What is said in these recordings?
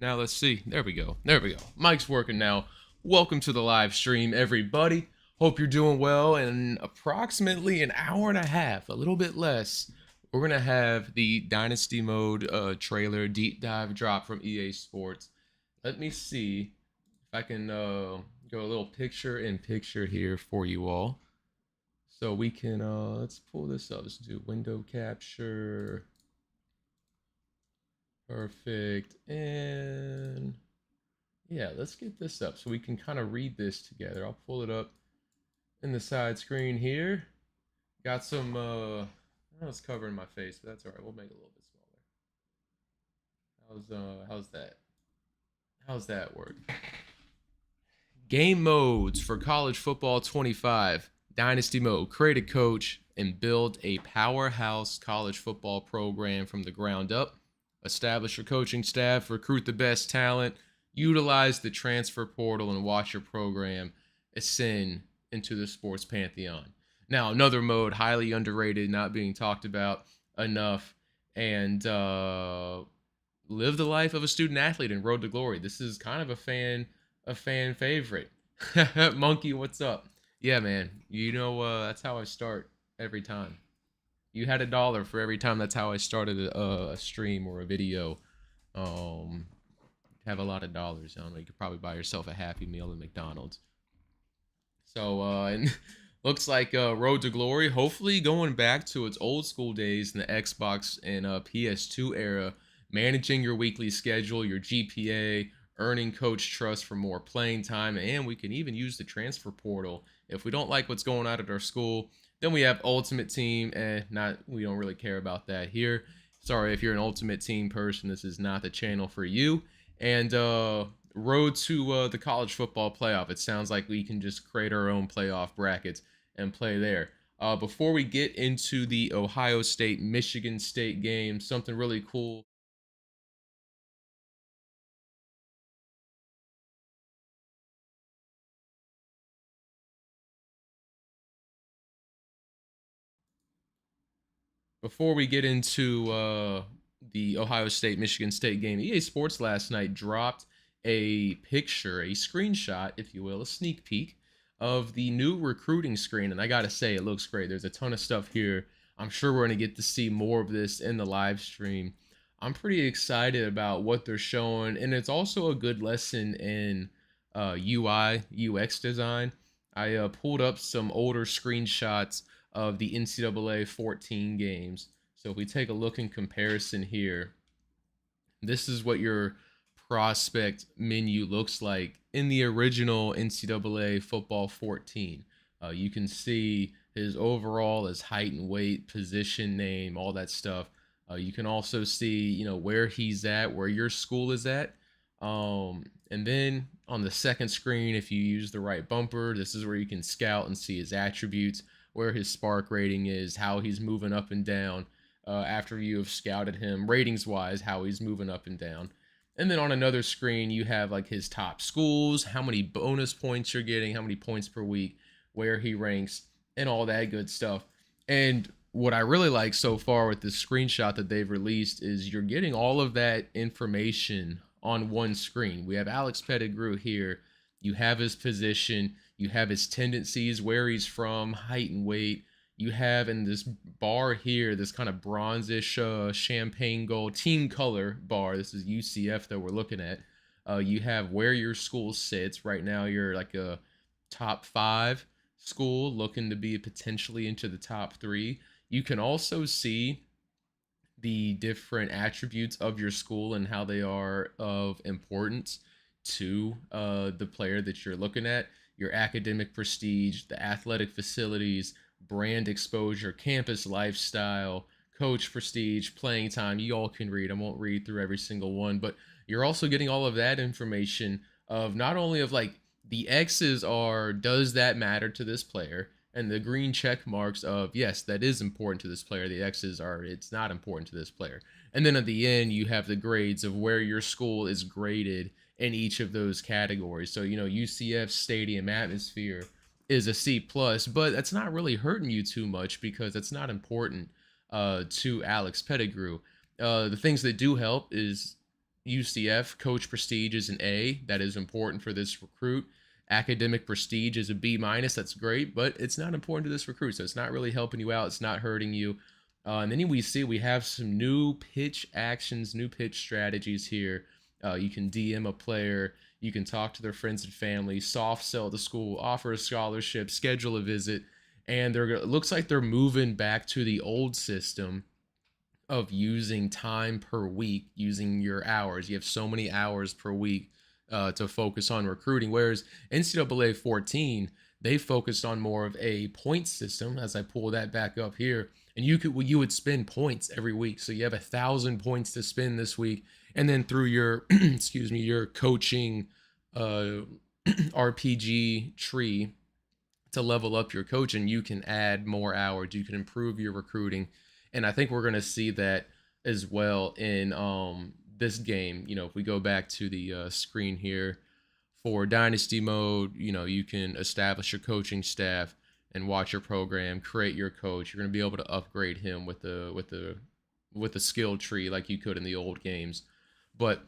Now let's see. There we go. There we go. Mic's working now. Welcome to the live stream, everybody. Hope you're doing well. In approximately an hour and a half, a little bit less, we're going to have the Dynasty Mode trailer deep dive drop from EA Sports. Let me see if I can go a little picture in picture here for you all. So we can, let's pull this up. Let's do window capture. Perfect. And yeah, let's get this up so we can kind of read this together. I'll pull it up in the side screen here. Got some, I know it's covering my face, but that's all right. We'll make it a little bit smaller. How's that? How's that work? Game modes for college football 25. Dynasty mode. Create a coach and build a powerhouse college football program from the ground up. Establish your coaching staff, recruit the best talent, utilize the transfer portal, and watch your program ascend into the sports pantheon. Now, another mode, highly underrated, not being talked about enough, and live the life of a student athlete and road to glory. This is kind of a fan favorite. Monkey, what's up? Yeah, man. You know, that's how I start every time. You had $1 for every time. That's how I started a stream or a video. Have a lot of dollars. I don't know. You could probably buy yourself a Happy Meal at McDonald's. So, and looks like Road to Glory. Hopefully, going back to its old school days in the Xbox and PS2 era, managing your weekly schedule, your GPA, earning coach trust for more playing time, and we can even use the transfer portal if we don't like what's going on at our school. Then we have Ultimate Team, we don't really care about that here. Sorry if you're an Ultimate Team person, this is not the channel for you. And road to the college football playoff. It sounds like we can just create our own playoff brackets and play there. Before we get into the Ohio State Michigan State game, something really cool. Before we get into the Ohio State Michigan State game, EA Sports last night dropped a picture, a screenshot, if you will, a sneak peek of the new recruiting screen. And I got to say, it looks great. There's a ton of stuff here. I'm sure we're going to get to see more of this in the live stream. I'm pretty excited about what they're showing. And it's also a good lesson in UI, UX design. I pulled up some older screenshots of the NCAA 14 games. So if we take a look in comparison here, this is what your prospect menu looks like in the original NCAA football 14. You can see his overall, his height and weight, position name, all that stuff. You can also see, where he's at, where your school is at. And then on the second screen, if you use the right bumper, this is where you can scout and see his attributes, where his spark rating is, how he's moving up and down after you have scouted him, ratings wise, how he's moving up and down. And then on another screen, you have like his top schools, how many bonus points you're getting, how many points per week, where he ranks, and all that good stuff. And what I really like so far with this screenshot that they've released is you're getting all of that information on one screen. We have Alex Pettigrew here. You have his position. You have his tendencies, where he's from, height and weight. You have in this bar here, this kind of bronzish champagne gold team color bar. This is UCF that we're looking at. You have where your school sits. Right now, you're like a top 5 school looking to be potentially into the top 3. You can also see the different attributes of your school and how they are of importance to the player that you're looking at. Your academic prestige, the athletic facilities, brand exposure, campus lifestyle, coach prestige, playing time. You all can read. I won't read through every single one, but you're also getting all of that information of not only of like the X's are, does that matter to this player? And the green check marks of, yes, that is important to this player. The X's are, it's not important to this player. And then at the end, you have the grades of where your school is graded in each of those categories. So, UCF stadium atmosphere is a C+, but that's not really hurting you too much because it's not important to Alex Pettigrew. The things that do help is UCF coach prestige is an A. That is important for this recruit. Academic prestige is a B minus. That's great, but it's not important to this recruit. So it's not really helping you out. It's not hurting you. And then we have some new pitch actions, new pitch strategies here. You can DM a player. You can talk to their friends and family, soft sell the school, offer a scholarship, schedule a visit. And it looks like they're moving back to the old system of using time per week, using your hours. You have so many hours per week to focus on recruiting. Whereas NCAA 14, they focused on more of a point system. As I pull that back up here, and you would spend points every week. So you have 1,000 points to spend this week, and then through your excuse me, your coaching RPG tree to level up your coaching, you can add more hours. You can improve your recruiting. And I think we're going to see that as well in this game. If we go back to the screen here for Dynasty Mode, you can establish your coaching staff and watch your program, create your coach. You're going to be able to upgrade him with the skill tree like you could in the old games. But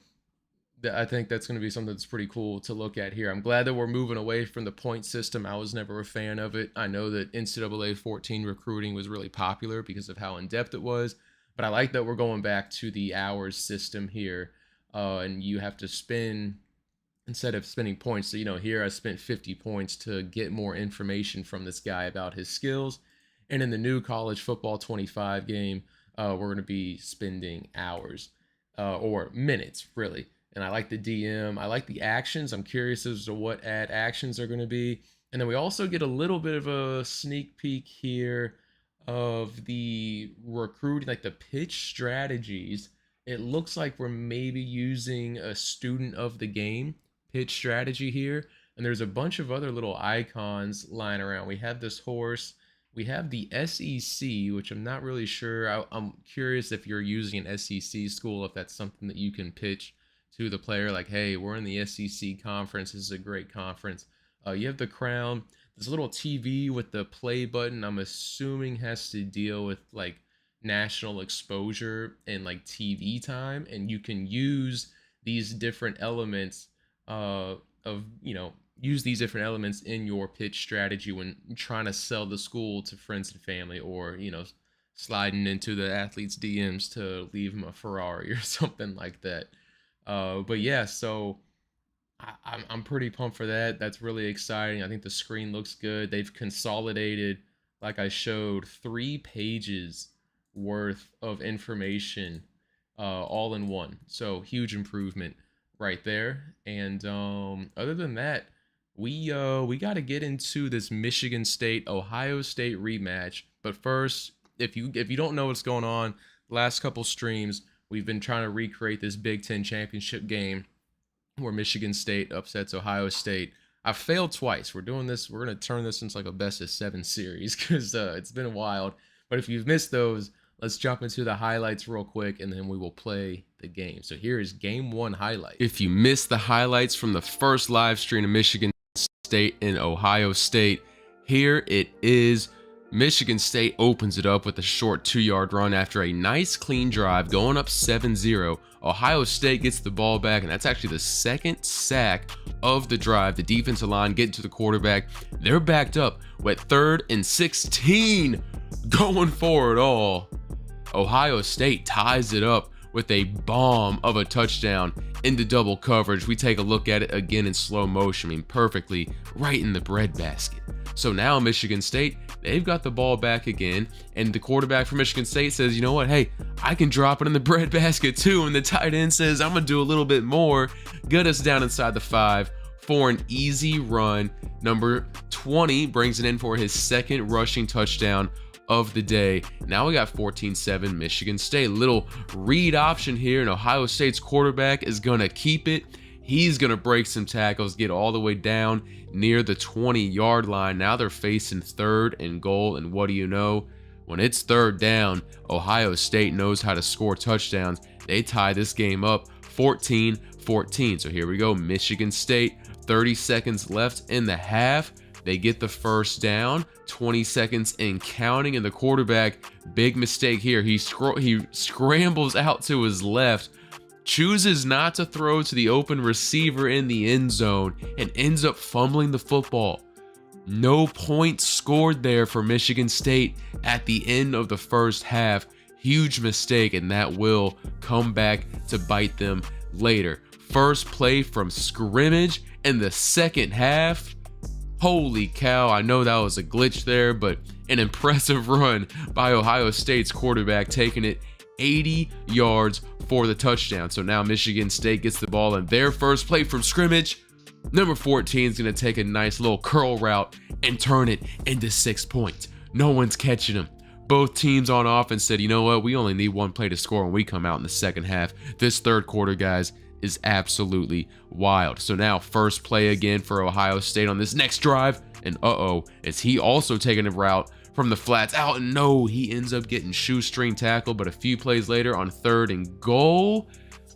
I think that's going to be something that's pretty cool to look at here. I'm glad that we're moving away from the point system. I was never a fan of it. I know that NCAA 14 recruiting was really popular because of how in-depth it was, but I like that we're going back to the hours system here. And you have to spend, instead of spending points, so, here I spent 50 points to get more information from this guy about his skills. And in the new college football 25 game, we're going to be spending hours or minutes, really. And I like the DM. I like the actions. I'm curious as to what add actions are going to be. And then we also get a little bit of a sneak peek here of the recruiting, like the pitch strategies. It looks like we're maybe using a student of the game pitch strategy here. And there's a bunch of other little icons lying around. We have this horse. We have the SEC, which I'm not really sure. I'm curious if you're using an SEC school, if that's something that you can pitch to the player, like, hey, we're in the SEC conference. This is a great conference. You have the crown. This little TV with the play button, I'm assuming has to deal with like national exposure and like TV time. And you can use these different elements use these different elements in your pitch strategy when trying to sell the school to friends and family, or, sliding into the athlete's DMs to leave them a Ferrari or something like that. But yeah, so I'm pretty pumped for that. That's really exciting. I think the screen looks good. They've consolidated, like I showed, 3 pages worth of information all in one. So huge improvement right there. And other than that, we got to get into this Michigan State Ohio State rematch. But first, if you don't know what's going on, last couple streams we've been trying to recreate this Big Ten championship game where Michigan State upsets Ohio State. I've failed twice. We're doing this. We're going to turn this into like a best of 7 series because it's been wild. But if you've missed those, let's jump into the highlights real quick, and then we will play the game. So here is game 1 highlight. If you missed the highlights from the first live stream of Michigan State and Ohio State, here it is. Michigan State opens it up with a short 2-yard run after a nice clean drive going up 7-0. Ohio State gets the ball back, and that's actually the second sack of the drive. The defensive line getting to the quarterback. They're backed up with 3rd and 16 going for it all. Ohio State ties it up with a bomb of a touchdown into double coverage. We take a look at it again in slow motion. Perfectly right in the breadbasket. So now Michigan State, they've got the ball back again, and the quarterback for Michigan State says, you know what, hey, I can drop it in the breadbasket too, and the tight end says, I'm going to do a little bit more, get us down inside the 5 for an easy run. Number 20 brings it in for his 2nd rushing touchdown of the day. Now we got 14-7 Michigan State. Little read option here, and Ohio State's quarterback is going to keep it. He's going to break some tackles, get all the way down near the 20-yard line. Now they're facing 3rd and goal, and what do you know? When it's 3rd down, Ohio State knows how to score touchdowns. They tie this game up 14-14. So here we go. Michigan State, 30 seconds left in the half. They get the first down, 20 seconds and counting, and the quarterback, big mistake here. He scrambles out to his left, chooses not to throw to the open receiver in the end zone and ends up fumbling the football. No points scored there for Michigan State at the end of the first half. Huge mistake, and that will come back to bite them later. First play from scrimmage in the second half. Holy cow, I know that was a glitch there, but an impressive run by Ohio State's quarterback, taking it 80 yards for the touchdown. So now Michigan State gets the ball in their first play from scrimmage. Number 14 is going to take a nice little curl route and turn it into 6 points. No one's catching him. Both teams on offense said, you know what, we only need one play to score when we come out in the second half. This third quarter, guys, is absolutely wild. So now first play again for Ohio State on this next drive. And is he also taking a route from the flats out? And no, he ends up getting shoestring tackle. But a few plays later on 3rd and goal,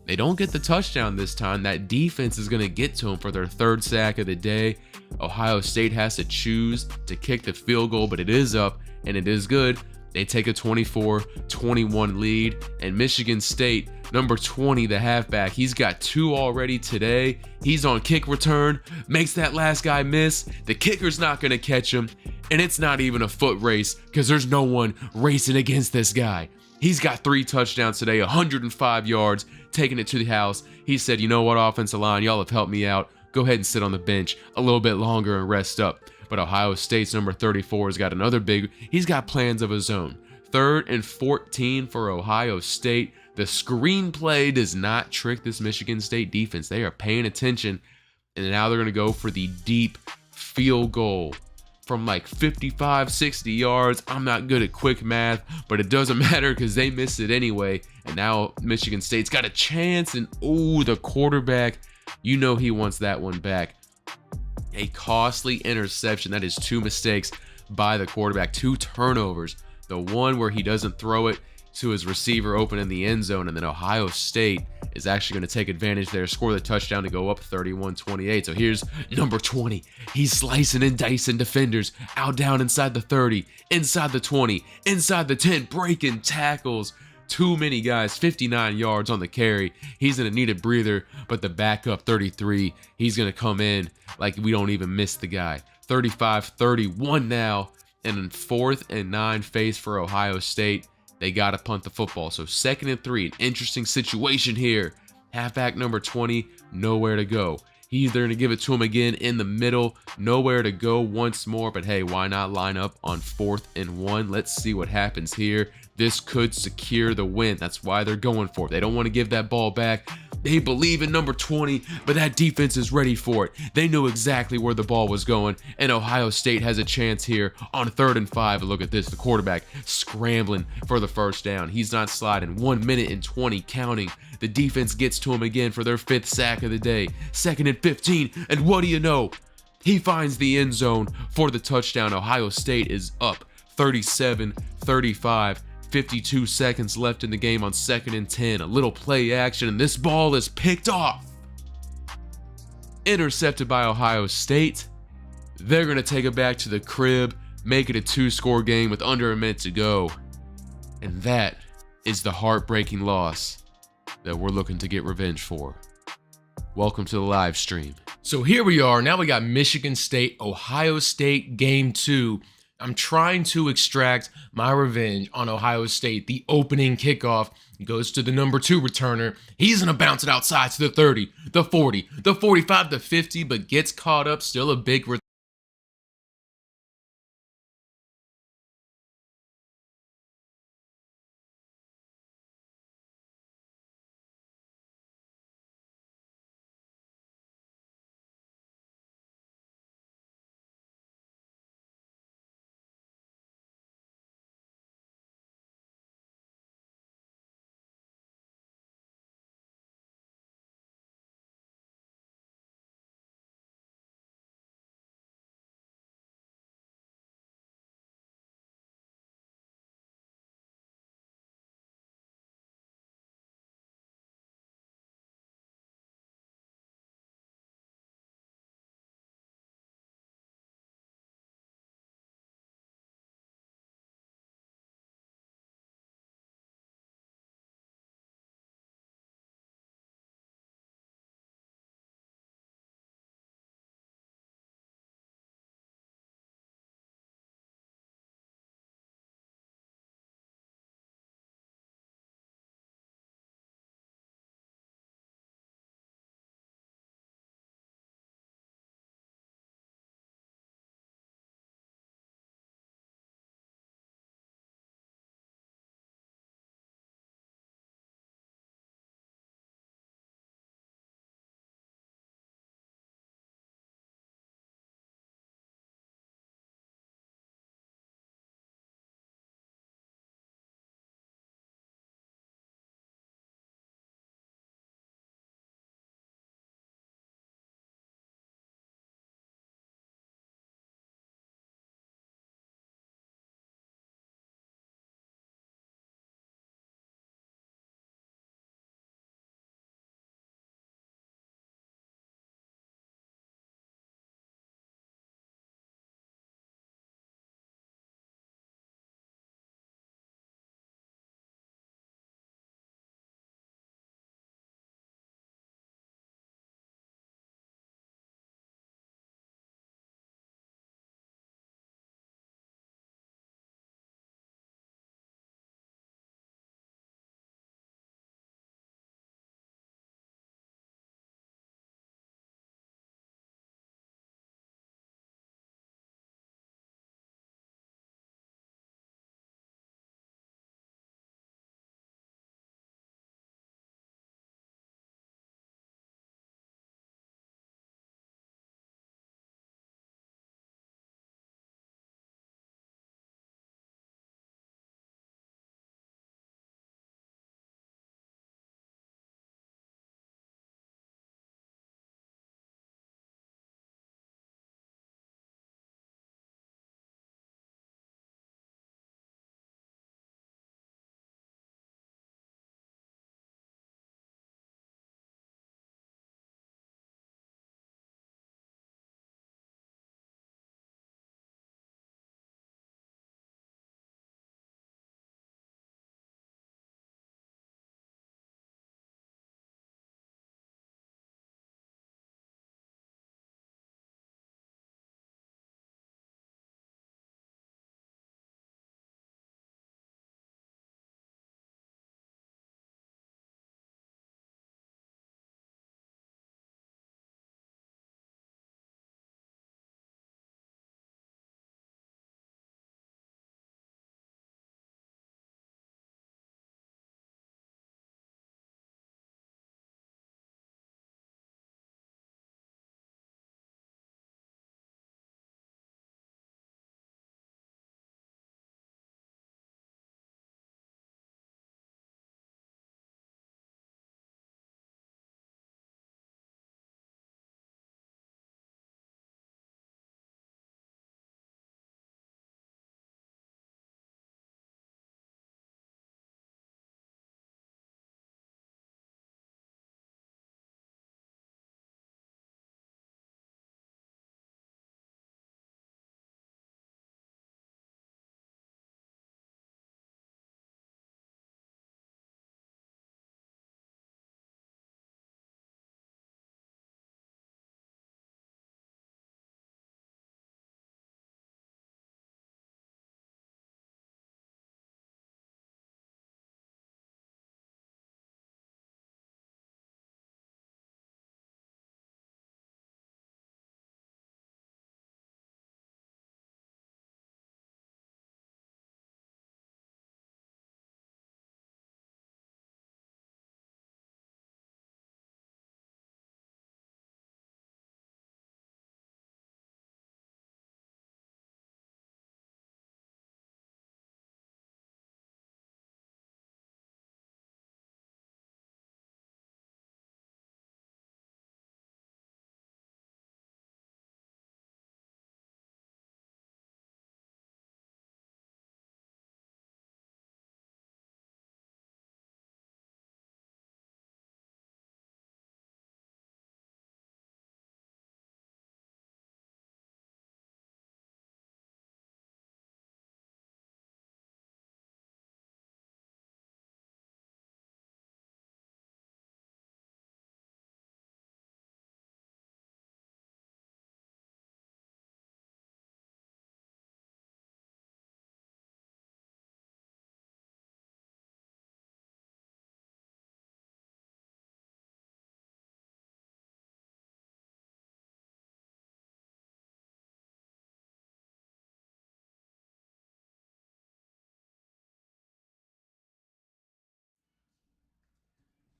they don't get the touchdown this time. That defense is going to get to him for their 3rd sack of the day. Ohio State has to choose to kick the field goal, but it is up and it is good. They take a 24-21 lead, and Michigan State, number 20, the halfback, he's got 2 already today. He's on kick return, makes that last guy miss. The kicker's not going to catch him, and it's not even a foot race because there's no one racing against this guy. He's got 3 touchdowns today, 105 yards, taking it to the house. He said, you know what, offensive line, y'all have helped me out. Go ahead and sit on the bench a little bit longer and rest up. But Ohio State's number 34 has got another he's got plans of his own. 3rd and 14 for Ohio State. The screenplay does not trick this Michigan State defense. They are paying attention, and now they're going to go for the deep field goal from like 55, 60 yards. I'm not good at quick math, but it doesn't matter because they missed it anyway. And now Michigan State's got a chance, and the quarterback, you know he wants that one back. A costly interception. That is 2 mistakes by the quarterback, 2 turnovers. The one where he doesn't throw it to his receiver open in the end zone, and then Ohio State is actually going to take advantage there, score the touchdown to go up 31-28. So here's number 20. He's slicing and dicing defenders out down inside the 30, inside the 20, inside the 10, breaking tackles. Too many guys, 59 yards on the carry. He's going to need a breather, but the backup 33, he's going to come in like we don't even miss the guy. 35-31 now, and in 4th and 9 face for Ohio State. They got to punt the football. So 2nd and 3, an interesting situation here. Halfback number 20, nowhere to go. He's going to give it to him again in the middle, nowhere to go once more. But hey, why not line up on 4th and 1? Let's see what happens here. This could secure the win. That's why they're going for it. They don't want to give that ball back. They believe in number 20, but that defense is ready for it. They knew exactly where the ball was going, and Ohio State has a chance here on 3rd and 5. Look at this, the quarterback scrambling for the first down. He's not sliding. 1 minute and 20 counting. The defense gets to him again for their 5th sack of the day. 2nd and 15, and what do you know? He finds the end zone for the touchdown. Ohio State is up 37-35. 52 seconds left in the game on 2nd and 10. A little play action, and this ball is picked off. Intercepted by Ohio State. They're going to take it back to the crib, make it a 2-score game with under a minute to go. And that is the heartbreaking loss that we're looking to get revenge for. Welcome to the live stream. So here we are. Now we got Michigan State, Ohio State game 2. I'm trying to extract my revenge on Ohio State. The opening kickoff goes to the number 2 returner. He's going to bounce it outside to the 30, the 40, the 45, the 50, but gets caught up. Still a big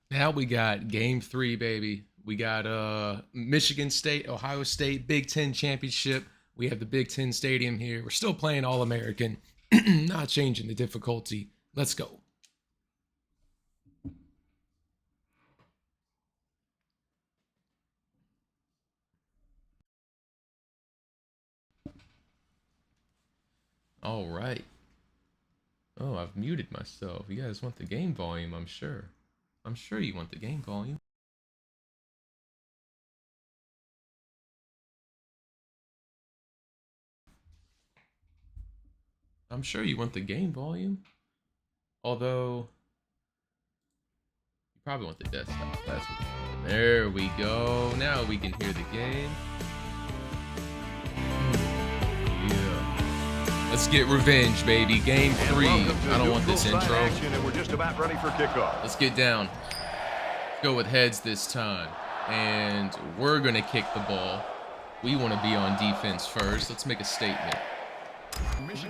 Now we got game 3, baby. We got Michigan State, Ohio State, Big Ten championship. We have the Big Ten Stadium here. We're still playing All-American. Not changing the difficulty. Let's go. All right. Oh, I've muted myself. You guys want the game volume, I'm sure. I'm sure you want the game volume. I'm sure you want the game volume. Although, you probably want the desktop. That's what. There we go. Now we can hear the game. Yeah. Let's get revenge, baby. Game 3. I don't want this intro. And we're just about ready for kickoff. Let's get down. Let's go with heads this time. And we're going to kick the ball. We want to be on defense first. Let's make a statement.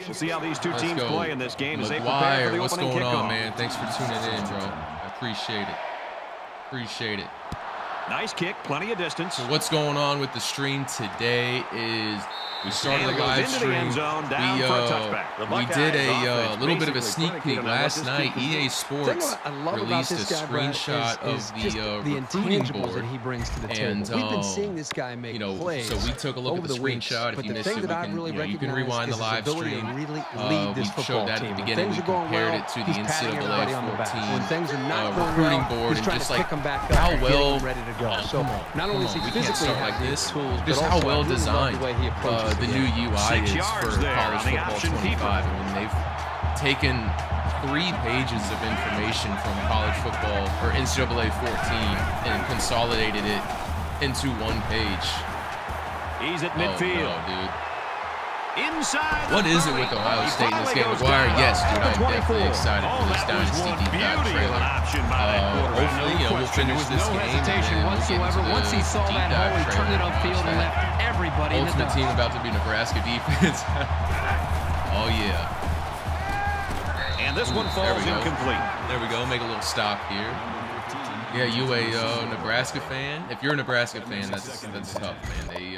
We'll see how these two teams play in this game as they prepare for the what's opening going kickoff. on, man? Thanks for tuning in, bro. I appreciate it. Appreciate it. Nice kick, plenty of distance. So what's going on with the stream today is we started a live stream. We did a little bit of a sneak peek last night. EA Sports released a screenshot of the recruiting board that he brings to the and table. We've been seeing this guy make plays. So we took a look at the screenshot. If you missed it, you can rewind the live stream. We showed that at the beginning. We compared it to the NCAA 14 recruiting board and just like how well. So not only is he physically like this, tools, just how well designed the new UI is 6 for yards there college on the football option 25. I mean, they've taken 3 pages of information from college football or NCAA 14 and consolidated it into 1 page. He's at midfield. Oh, no, dude. Inside what is it with Ohio State in this game? McGuire, yes, dude, I'm definitely excited for this Dynasty Deep Dive trailer. Hopefully, we'll finish this game and then we'll get into the once he saw deep that dive hole, he turned it trailer. upfield and left everybody in the Ultimate dark. team about to be Nebraska defense. Oh, yeah. And this one falls incomplete. There we go. Make a little stop here. Yeah, you a Nebraska fan? If you're a Nebraska fan, that's tough, man.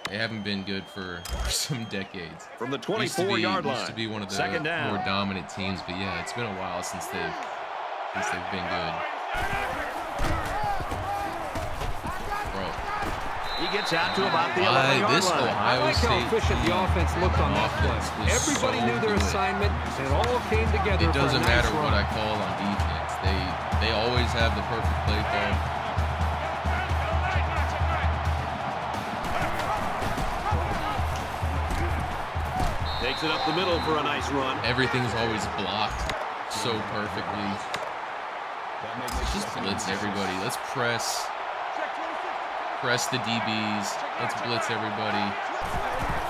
They haven't been good for some decades. From the 24-yard line. Used to be one of the Second down. more dominant teams, but yeah, it's been a while since they've been good. Bro, He gets out to about the 11-yard this line. I Ohio like how State efficient the offense looked on that offense play. was Everybody so knew their good. assignment. It all came together. It doesn't for a nice matter what run. I call on defense. They always have the perfect play call. Takes it up the middle for a nice run. Everything's always blocked so perfectly. Let's just blitz everybody. Let's press the DBs. Let's blitz everybody.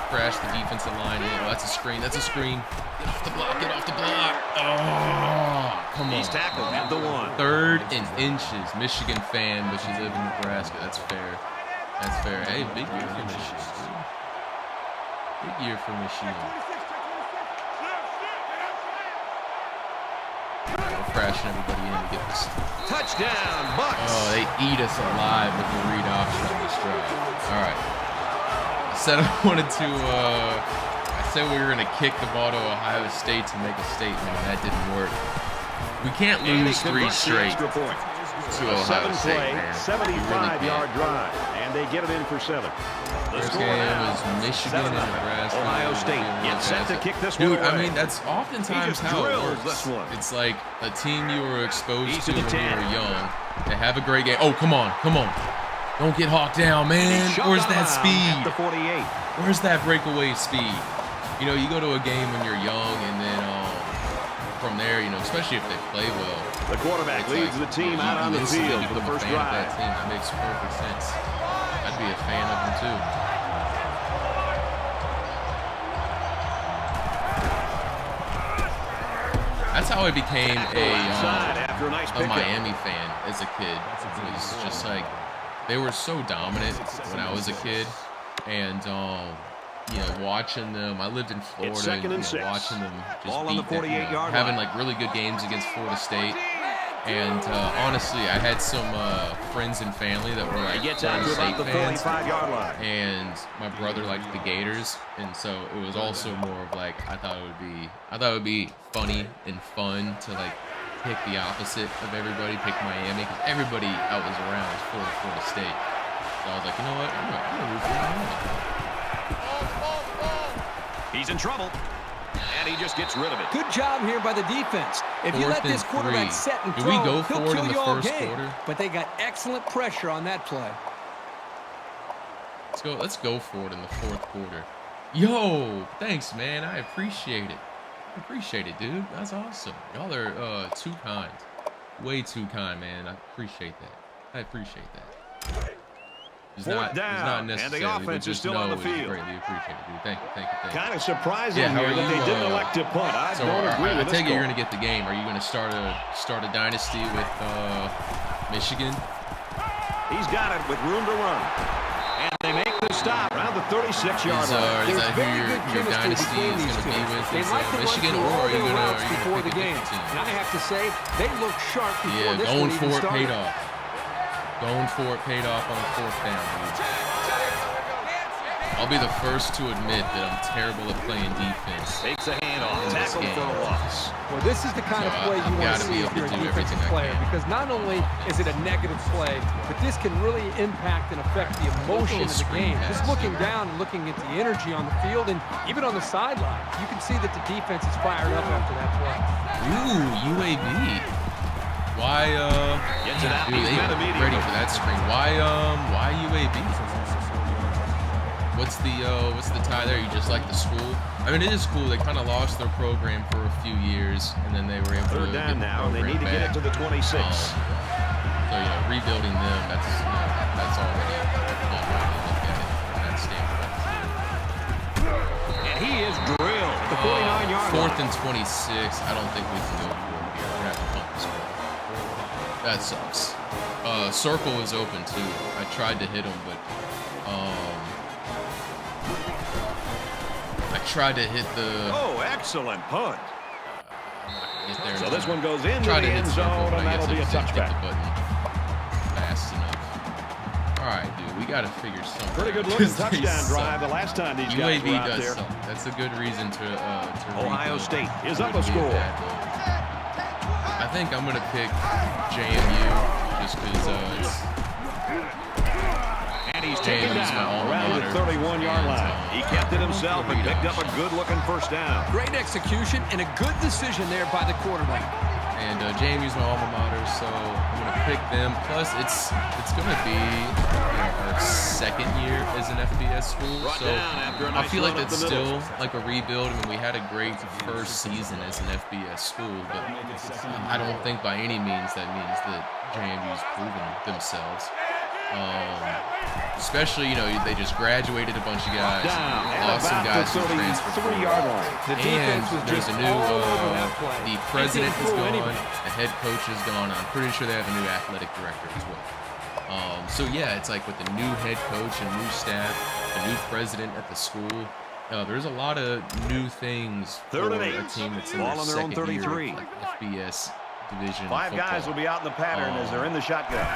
Crash the defensive line in. Oh, that's a screen. That's a screen. Get off the block. Get off the block. Oh, come on. He's tackled at the 1. 3rd and inches. Michigan fan, but she lives in Nebraska. That's fair. That's fair. Hey, big year for Michigan. Dude. Big year for Michigan. We're crashing everybody in to get this. Touchdown, Bucks. Oh, they eat us alive with the read option on this drive. All right. I said we were going to kick the ball to Ohio State to make a statement, and that didn't work. We can't lose 3 straight to Ohio State, man. 75-yard drive, and they get it in for 7. First game was Michigan and Nebraska. Ohio State gets set to kick this one Dude, away. I mean, that's oftentimes how it works. This one. It's like a team you were exposed to when you were young. They have a great game. Oh, come on. Come on. Don't get hawked down, man. Where's that speed? The 48. Where's that breakaway speed? You know, you go to a game when you're young, and then from there, you know, especially if they play well. The quarterback leads the team out on the field for the first drive. That team. That makes perfect sense. I'd be a fan of them too. That's how I became a Miami fan as a kid. It was just like they were so dominant when I was a kid, and you know, watching them. I lived in Florida, and watching them just beat them, having like really good games against Florida State, And honestly, I had some friends and family that were like He gets out to Florida about the State fans, 45-yard line. and my brother liked the Gators, and so it was also more of like I thought it would be funny and fun to like pick the opposite of everybody, pick Miami, because everybody I was around was for Florida State. So I was like, you know what, I'm gonna root for Miami. He's in trouble. And he just gets rid of it. Good job here by the defense. If you let this quarterback set and throw, he'll kill you all game. But they got excellent pressure on that play. Let's go for it in the fourth quarter. Yo, thanks, man. I appreciate it. Dude. That's awesome. Y'all are too kind. Way too kind, man. I appreciate that. It's not necessary, and the offense is still on the field. Greatly appreciated, dude. Thank you. Kind of surprising here that they didn't elect to punt. I don't agree with this. I take it you're going to get the game. Are you going to start a dynasty with Michigan? He's got it with room to run. And they make the stop around the 36-yard line. Is that who your dynasty is going to be with? Michigan, or are you going to before the game? And I have to say, they look sharp before this one even started. Going for it paid off on the fourth down, dude. I'll be the first to admit that I'm terrible at playing defense. Takes a handoff, tackle for a loss. Well, this is the kind of play you want to see if you're a defensive player, because not only is it a negative play, but this can really impact and affect the emotion of the game. Just looking down and looking at the energy on the field and even on the sideline, you can see that the defense is fired up after that play. Ooh, UAB. Why, Gets it out, dude, they were ready for that screen. Why UAB? What's the tie there? You just like the school? I mean, it is cool. They kind of lost their program for a few years, and then they were able to get the now, and they need to get it to the 26. So, rebuilding them, that's already a fun way to look at it from that standpoint. And he is drilled at the 49-yard line. 4th and 26. I don't think we can go for it here. We're going to have to punt this one. That sucks. Circle is open too. I tried to hit him, but I tried to hit the. Oh, excellent punt. Get there. So this one goes into the end zone, and that'll be a touchback. Hit the button fast enough. All right, dude, we got to figure something. Pretty good looking touchdown drive the last time these guys were out there. Suck. That's a good reason to Ohio State is up a score. I think I'm gonna pick JMU just because it's. And he's taken down around the 31-yard line. He kept it himself and picked up a good-looking first down. Great execution and a good decision there by the quarterback. And JMU's my alma mater, so I'm gonna pick them. Plus, it's gonna be our second year as an FBS school, so I feel like it's still like a rebuild. I mean, we had a great first season as an FBS school, but I don't think by any means that means that JMU's proven themselves. Especially, they just graduated a bunch of guys, lost some guys to the transfer portal, and there's a new, the president is gone, the head coach is gone. I'm pretty sure they have a new athletic director as well. So yeah, it's like with the new head coach and new staff, the new president at the school, there's a lot of new things for a team that's in their second year, like FBS division. 5 guys will be out in the pattern as they're in the shotgun.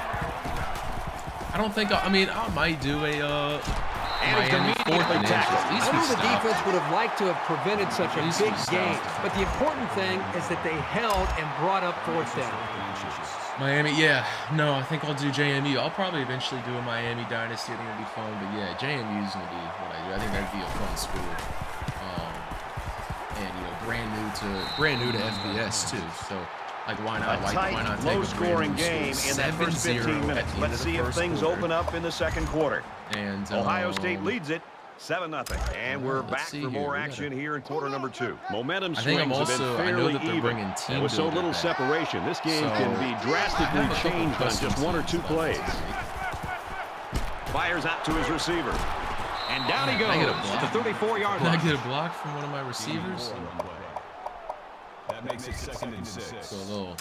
I don't think I might do a Miami 4th and inches. I know the defense would have liked to have prevented such a big gain, but the important thing is that they held and brought up 4th down. Miami, yeah. No, I think I'll do JMU. I'll probably eventually do a Miami Dynasty. I think it'll be fun, but yeah, JMU is going to be what I do. I think that'd be a fun school. And, brand new to FBS too, so. Like, why not? Why not take low-scoring game in that first 15 minutes. Let's see if things open up in the second quarter. And Ohio State leads it 7-0. And we're back for more action here in quarter number 2. Momentum swings have been fairly even. And with so little separation, this game can be drastically changed on just 1 or 2 plays. Fires out to his receiver. And down he goes at the 34-yard line. Can I get a block from one of my receivers? That makes it 2nd and 6. So a little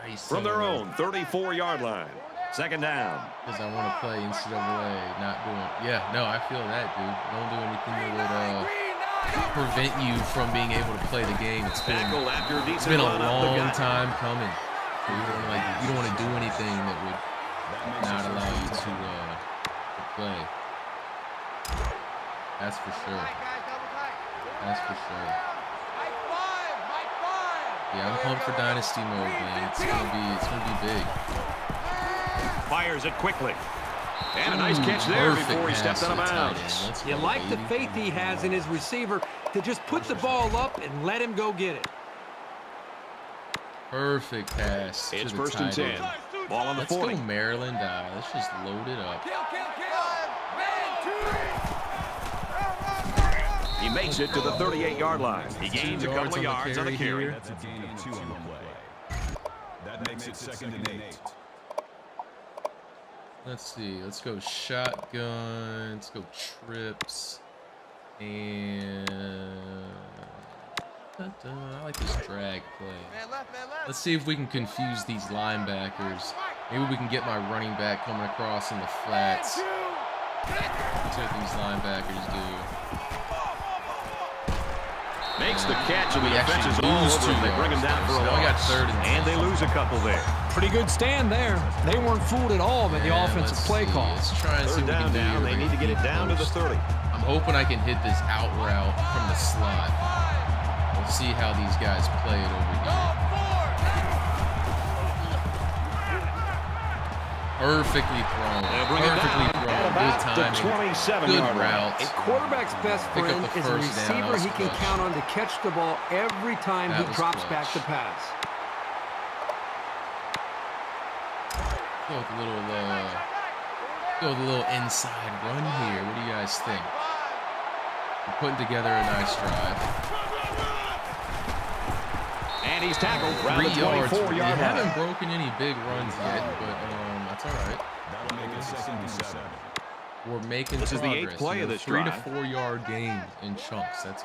ice from their own 34-yard line. 2nd down. Because I want to play NCAA, not doing. Yeah, no, I feel that, dude. Don't do anything that would prevent you from being able to play the game. It's been a long time coming. You don't want to do anything that would not allow you to play. That's for sure. That's for sure. Yeah, I'm pumped for Dynasty Mode, man. It's gonna be big. Fires it quickly. And a nice catch there before he stepped out of bounds. You like the faith he has in his receiver to just put the ball up and let him go get it. Perfect pass. It's first and 10. Ball on the 40. Let's go Maryland. Let's just load it up. He makes it to the 38-yard line. He gains a couple of yards on the carry. That's a gain of 2 on the play. That makes it 2nd and 8. Let's see. Let's go shotgun. Let's go trips. And I like this drag play. Let's see if we can confuse these linebackers. Maybe we can get my running back coming across in the flats. Let's see what these linebackers do. Makes the catch, and the defense is all over him. They bring him down for a loss. And they lose a couple there. Pretty good stand there. They weren't fooled at all by the offensive play call. Let's try and see what we can do. They need to get it down to the 30. I'm hoping I can hit this out route from the slot. We'll see how these guys play it over here. Perfectly thrown. Perfectly thrown. Good timing. Good route. A quarterback's best friend is a receiver he can count on to catch the ball every time he drops back to pass. Go with a little inside run here. What do you guys think? We're putting together a nice drive. And he's tackled around the 24-yard line. We haven't broken any big runs yet, but that's all right. That'll make it 2nd and 7. We're making this progress. Is the 8th play of this 3 to 4 yard gains in chunks. That's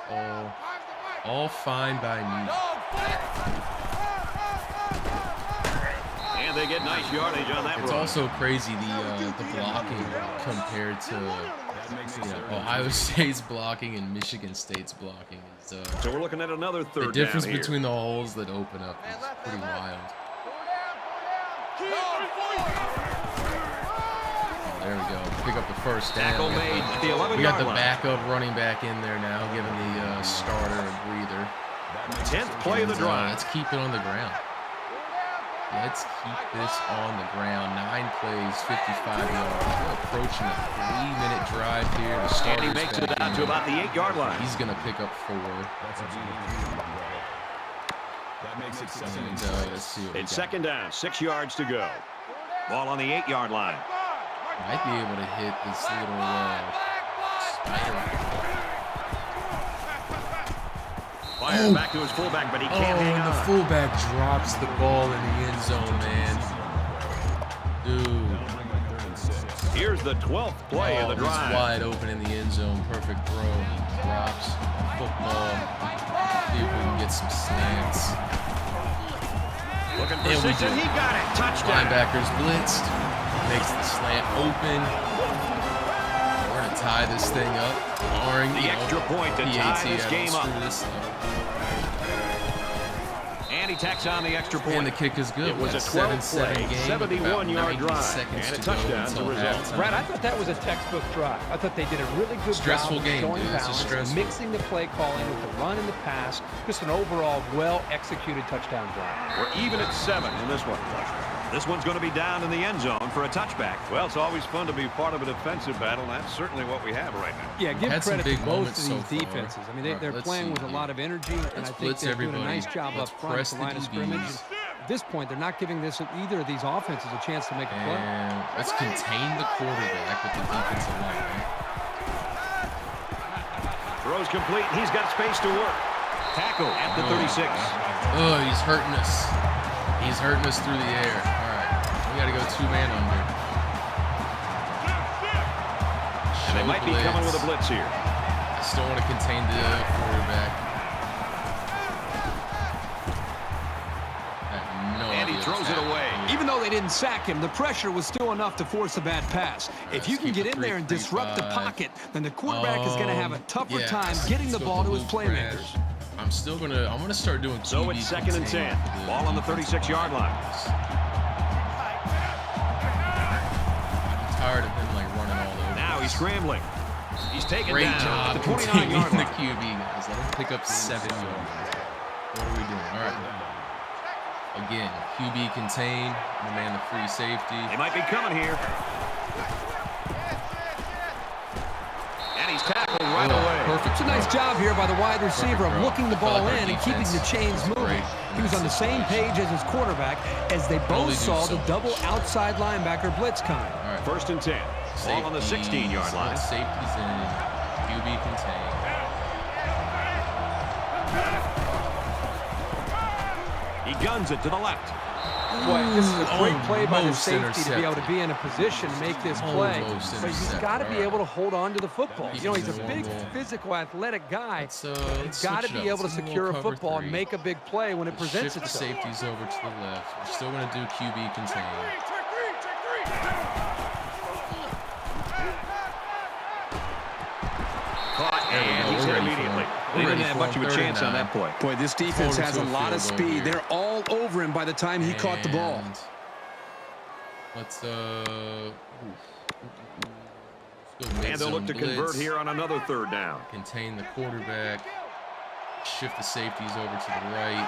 all fine by me. And they get nice yardage on that. It's run. Also crazy the blocking compared to Ohio State's blocking and Michigan State's blocking is. So we're looking at another third. The difference down between the holes that open up is pretty wild. There we go. Pick up the first down. Tackle made at the 11-yard line. We got the backup running back in there now, giving the starter a breather. 10th play of the drive. Let's keep it on the ground. Let's keep this on the ground. 9 plays, 55 yards. We're approaching a 3-minute drive here. The starter's and he makes it out to about the 8-yard line. He's going to pick up 4. That's a gain of 3 on the play. That makes it 2nd and 6. Let's see what it's 2nd down, 6 yards to go. Ball on the 8-yard line. Might be able to hit this little spider. Fires back to his fullback, but he can't hang on. The fullback drops the ball in the end zone, man. Dude. Here's the 12th play of the drive. He's wide open in the end zone. Perfect throw. He drops the football. See if we can get some slants. Looking for precision. He got it. Touchdown. Linebackers blitzed. Makes the slant open. We're going to tie this thing up. Barring the extra point to tie this game up. And he tacks on the extra point. And the kick is good. It was a 12-play, 71-yard drive, and a touchdown to result. Brad, I thought that was a textbook drive. I thought they did a really good job of showing balance, mixing the play calling with the run and the pass. Just an overall well-executed touchdown drive. We're even at 7 in this one. This one's going to be down in the end zone for a touchback. Well, it's always fun to be part of a defensive battle, and that's certainly what we have right now. Yeah, give credit to both of these defenses. I mean, they're playing with a lot of energy, and I think they're doing a nice job up front at the line of scrimmage. At this point, they're not giving either of these offenses a chance to make a play. And let's contain the quarterback with the defensive line. Throws complete. He's got space to work. Tackle at the 36. Oh, he's hurting us. He's hurting us through the air. All right. We got to go 2-man under. And they might be coming with a blitz here. I still want to contain the quarterback. And he throws it away. Even though they didn't sack him, the pressure was still enough to force a bad pass. If you can get in there and disrupt the pocket, then the quarterback is going to have a tougher time getting the ball to his playmakers. I'm gonna start doing QB. So it's 2nd and 10. Ball on the 36-yard line. I'm tired of him like running all over. Now he's scrambling. He's taken Great down job at the 29-yard containing line. the QB, guys. Let him pick up 7 yards. What are we doing? All right. Again, QB contain. The man, the free safety. He might be coming here. And he's tackled right away. Perfect. It's a nice job here by the wide receiver of looking the ball in and keeping the chains moving. He was on the same page as his quarterback as they both saw the double outside linebacker blitz coming. All right. 1st and 10. Ball on the 16-yard line. Safety's in. QB contain. He guns it to the left. Boy, this is a great play by the safety to be able to be in a position to make this play. But he's got to be able to hold on to the football. You know, he's a big, physical, athletic guy. He's got to be able to secure a football and make a big play when it presents itself. Shift the safeties over to the left. We're still going to do QB contain. And he's hit immediately. They didn't have much of a chance on that play. Boy, this defense has a lot of speed. They're all over him by the time he caught the ball. Let's And they'll look to convert here on another 3rd down. Contain the quarterback. Shift the safeties over to the right.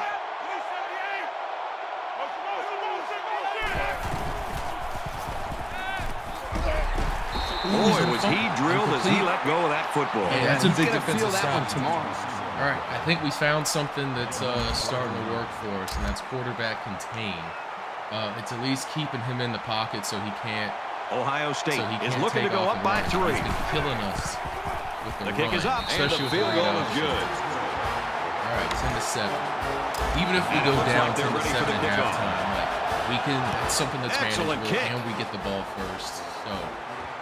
Boy, was he drilled as he let go of that football. Yeah, that's a big defensive feel that one stop tomorrow. All right, I think we found something that's starting to work for us, and that's quarterback contain. It's at least keeping him in the pocket so he can't. Ohio State is looking to go up by 3. He's been killing us with the kick run, is up, and the especially field goal is good. All right, 10-7. Even if we go down 10-7 at halftime, like we can. It's something that's manageable, and we get the ball first. So.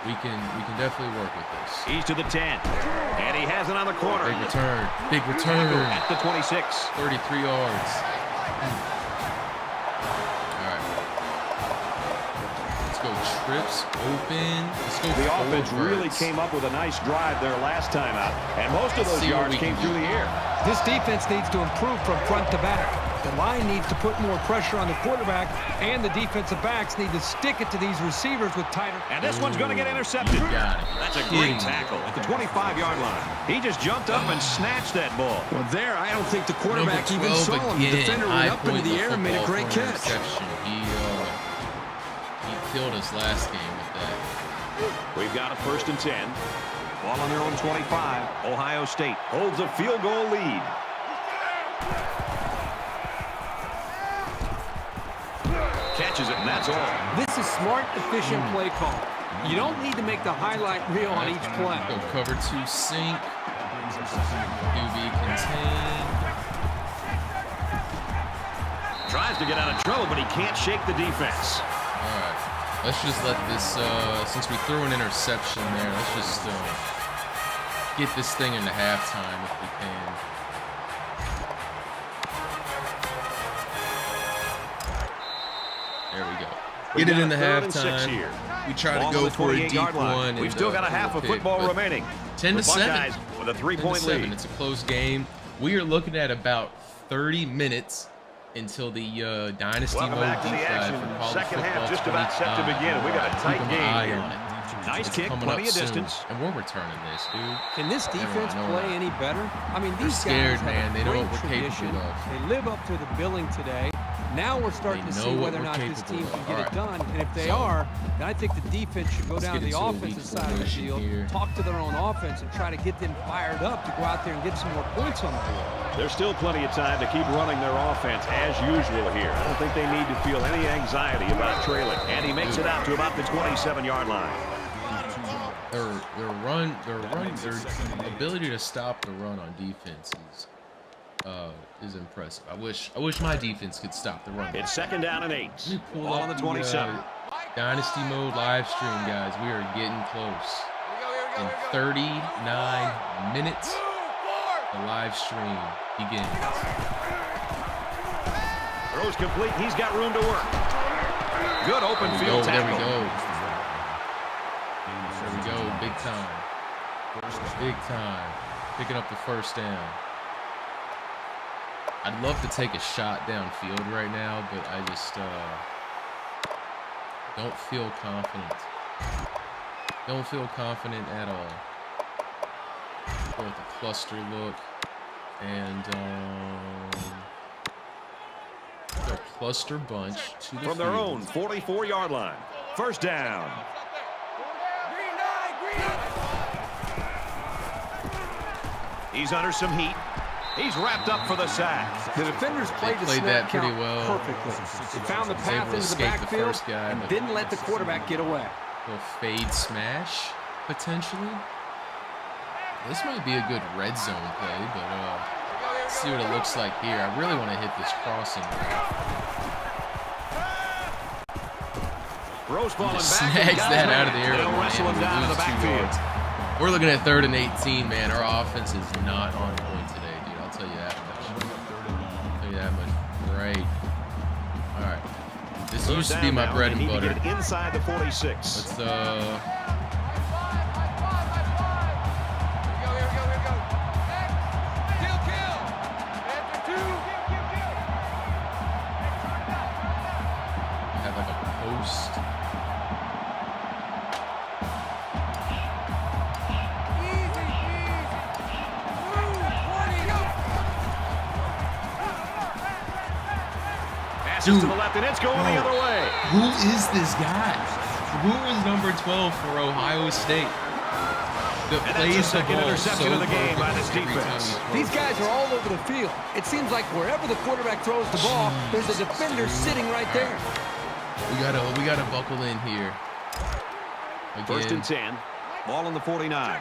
We can definitely work with this. He's to the 10, and he has it on the corner. Big return. Big return. At the 26. 33 yards. All right. Let's go trips, open. Let's go the offense really came up with a nice drive there last time out, and most of those yards came through the air. This defense needs to improve from front to back. The line needs to put more pressure on the quarterback, and the defensive backs need to stick it to these receivers with tighter. And this one's going to get intercepted. That's a great tackle at the 25-yard line. He just jumped up and snatched that ball. Well, there, I don't think the quarterback even saw him. The defender went up into the air and made a great catch. He killed us last game with that. We've got a 1st and 10. Ball on their own 25. Ohio State holds a field goal lead. Catches it, and that's all. This is smart, efficient play call. You don't need to make the highlight reel on each play. Go cover 2 sink. QB contain. Tries to get out of trouble, but he can't shake the defense. All right. Let's just let this, since we threw an interception there, let's just get this thing into halftime if we can. There we go. Get it in the halftime. We try to go for a deep one. We've still got a half of football remaining. 10-7 with a 3-point lead. It's a close game. We are looking at about 30 minutes until the Dynasty Mode back to the action. Second half just about set to begin. We got a tight game here. Nice kick, plenty of distance. And we're returning this, dude. Can this defense play any better? I mean, these guys have a great tradition. They live up to the billing today. Now we're starting to see whether or not this team can get it done. And if they are, then I think the defense should go down to the offensive side of the field, talk to their own offense, and try to get them fired up to go out there and get some more points on the board. There's still plenty of time to keep running their offense as usual here. I don't think they need to feel any anxiety about trailing. And he makes it out to about the 27-yard line. Their ability to stop the run on defense is impressive. I wish my defense could stop the run. It's 2nd down and 8. Ball on the 27. Dynasty Mode live stream, guys. We are getting close. In 39 minutes, the live stream begins. Throws complete. He's got room to work. Good open field tackle. There we go. Big time. Big time. Picking up the 1st down. I'd love to take a shot downfield right now, but I just don't feel confident. Don't feel confident at all. Go with the cluster look and go cluster bunch to the from their own 44-yard line. First down. He's under some heat. He's wrapped up for the sack. The defenders played that pretty well. Perfectly. They found the path into the backfield and didn't let the quarterback get away. Little fade smash, potentially. This might be a good red zone play, but let's see what it looks like here. I really want to hit this crossing. Snags that out of the air. They'll wrestle him down in the backfield. We're looking at 3rd and 18, man. Our offense is not on point today, dude. I'll tell you that much. I'll tell you that much. Right. All right. This used to be my bread and butter. Inside the 46. Let's have like a post. Dude, to the left, and it's going the other way. Who is this guy? Who is number 12 for Ohio State? The second interception of the game by this defense. These guys are all over the field. It seems like wherever the quarterback throws the ball, there's a defender sitting right there. We gotta buckle in here. Again. 1st and 10. Ball on the 49.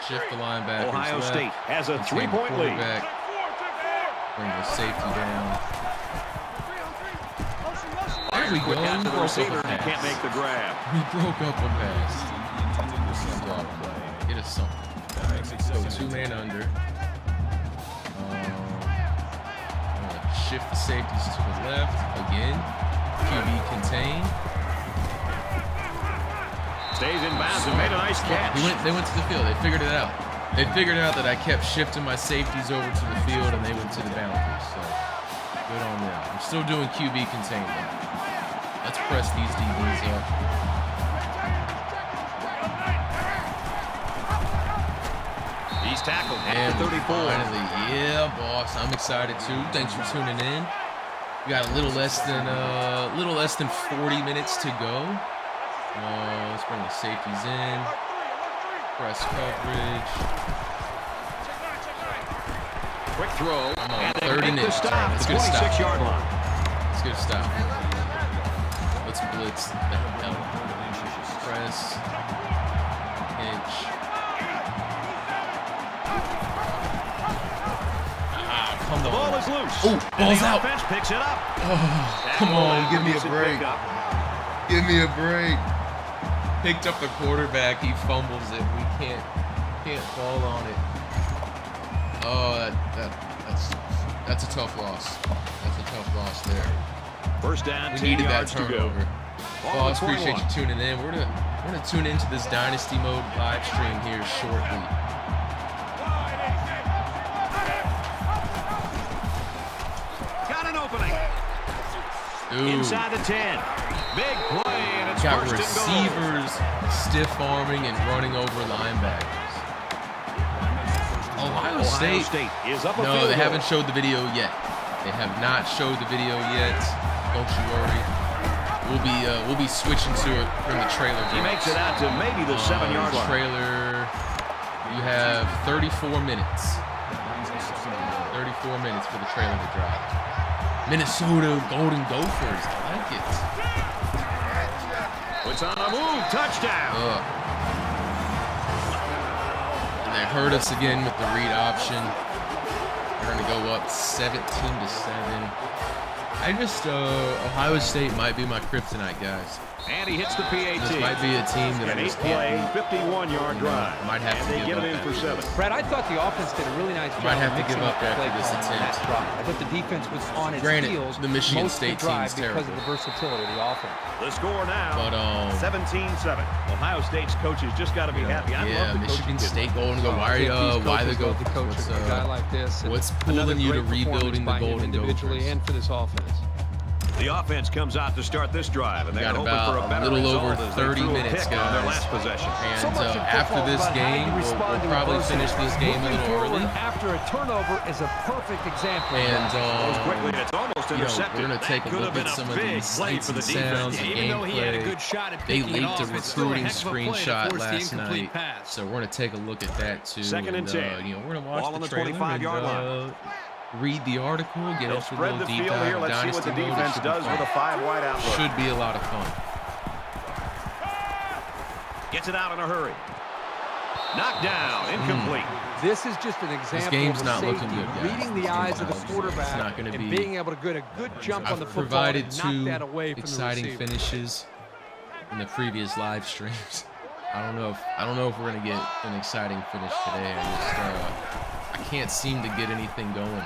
Shift the linebacker. Ohio State has a 3-point lead. Bring the safety down. There we go. Out to the receiver, and he can't make the grab. We broke up a pass. Get us something. So 2-man under. Shift the safeties to the left again. QB contain. Stays in bounds and made a nice catch. They went to the field. They figured it out. They figured out that I kept shifting my safeties over to the field, and they went to the boundaries. So good on them. I'm still doing QB containment. Let's press these DBs up. He's tackled at the 34. Finally, yeah, boss. I'm excited too. Thanks for tuning in. We got a little less than 40 minutes to go. Let's bring the safeties in. Press coverage. Quick throw. Come on, 3rd and 8. Let's get a stop. 26-yard line. Let's get a stop. Let's blitz the hell. Press. Hitch. Come the on. ball is loose. Oh, ball's out. Offense picks it up. Oh, come on, give me a break. Give me a break. Picked up the quarterback. He fumbles it. We can't fall on it. Oh, that's a tough loss. That's a tough loss there. First down, we 10 needed that yards turnover. Boss, appreciate you tuning in. We're gonna tune into this Dynasty Mode live stream here shortly. Got an opening. Ooh. Inside the 10. Big play, and it's got first receivers stiff arming and running over linebackers. Ohio State is up a no, field they goal. haven't showed the video yet. They have not showed the video yet. Don't you worry. We'll be switching to it from the trailer. He makes it out to maybe the 7-yard line. Trailer. You have 34 minutes. 34 minutes for the trailer to drop. Minnesota Golden Gophers. I like it. It's on a move. Touchdown. And they hurt us again with the read option. We're going to go up 17-7. Ohio State might be my kryptonite, guys. And he hits the PAT. This might be a team that I just can't beat. 51-yard drive. Might have to get it in for 7. Brad, I thought the offense did a really nice job. Might have to give up after this attempt. I thought the defense was on its heels. The Michigan State team is terrible because of the versatility of the offense. The score now, 17-7. Ohio State's coaches just got to be happy. I love the Michigan State going to go. Why they go? The coach a guy like this. What's pulling you to rebuilding the Golden individually and for this offense? The offense comes out to start this drive, and they're hoping for a better little result over as 30 minutes, guys. On their last possession. And after this game, we'll probably finish this game a little early. After a turnover is a perfect example. And quickly, it's almost intercepted. We're going to take a look at some of these sights and sounds, the gameplay. They leaked a recruiting screenshot last night, so we're going to take a look at that too. 2nd and 10. We're going to watch the trailer 25-yard line. Read the article, get into a little deep dive here. Let's see what the defense does with a 5-wide outlook. Should be a lot of fun. Gets it out in a hurry. Knocked down, incomplete. This is just an example this game's of not safety, looking good, guys. reading the eyes of the quarterback it's not gonna and be, being able to get a good jump on the football provided and knock that away from exciting the receiver. finishes in the previous live streams. I don't know if we're gonna get an exciting finish today. I can't seem to get anything going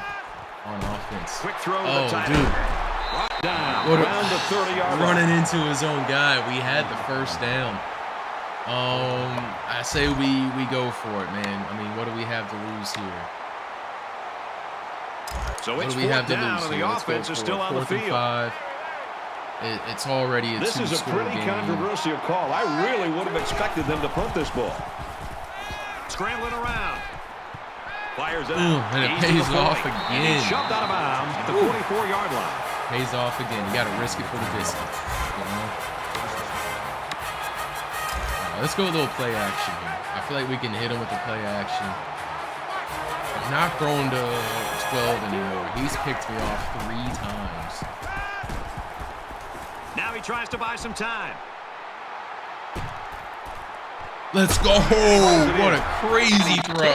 on offense. Quick throw to the tight dude. Right down. What the 30-yard running into his own guy. We had the first down. I say we go for it, man. I mean, what do we have to lose here? So it's 4th down, and the offense is still on the field. 5. It's already a This is a pretty controversial call. I really would have expected them to punt this ball. Scrambling around. Fires it out. And it pays off again. Shoved out of bounds at the 44-yard line. Pays off again. You got to risk it for the distance. Let's go a little play action here. I feel like we can hit him with the play action. I'm not throwing to 12 anymore. He's picked me off 3 times. Now he tries to buy some time. Let's go. What a crazy throw.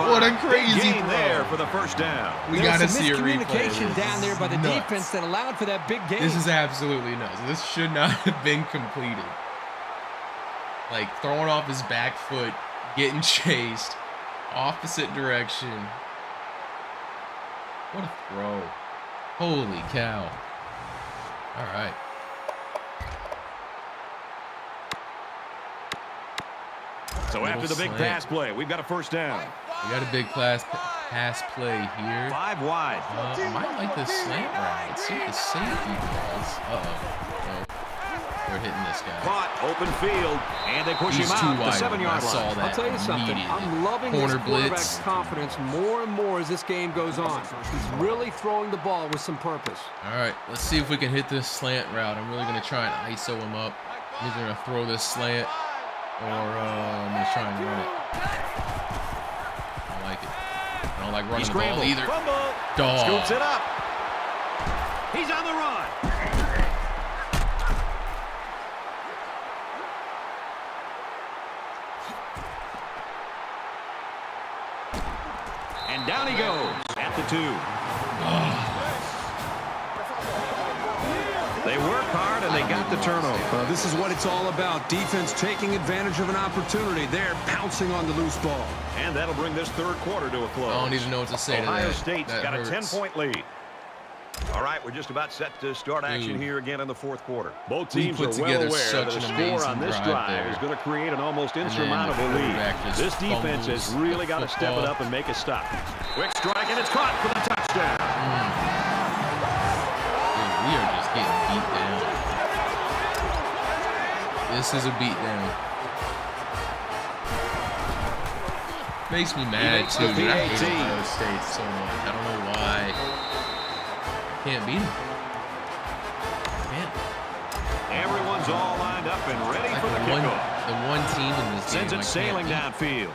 What a crazy throw there for the first down. We got to see a replay. Miscommunication down there by the defense that allowed for that big gain. This is absolutely nuts. This should not have been completed. Like throwing off his back foot, getting chased, opposite direction. What a throw. Holy cow. All right. So after the big pass play, we've got a first down. We got a big pass play here. 5 wide. I might like this slant route. Let's see what the safety does. They're hitting this guy. Caught, open field, and they push him out the 7-yard line. I'll tell you something. I'm loving this quarterback's confidence more and more as this game goes on. He's really throwing the ball with some purpose. All right, let's see if we can hit this slant route. I'm really going to try and ISO him up. He's going to throw this slant, or I'm going to try and run it. I don't like it. I don't like running the ball either. Dog. Scoops it up. He's on the run. And down he goes at the 2. They work hard and they got the turnover. This is what it's all about. Defense taking advantage of an opportunity. They're pouncing on the loose ball. And that'll bring this third quarter to a close. I don't even know what to say to that. Ohio State's got a 10-point lead. All right, we're just about set to start action here again in the fourth quarter. Both teams are well aware that a score on this drive is going to create an almost insurmountable lead. This defense has really got to step it up and make a stop. Quick strike, and it's caught for the touchdown. Dude, we are just getting beat down. This is a beatdown. Makes me mad, too. I hate Ohio State so much. I don't know why. Can't beat him. Can't. Everyone's all lined up and ready for the kickoff. The one team in this game sends it sailing downfield.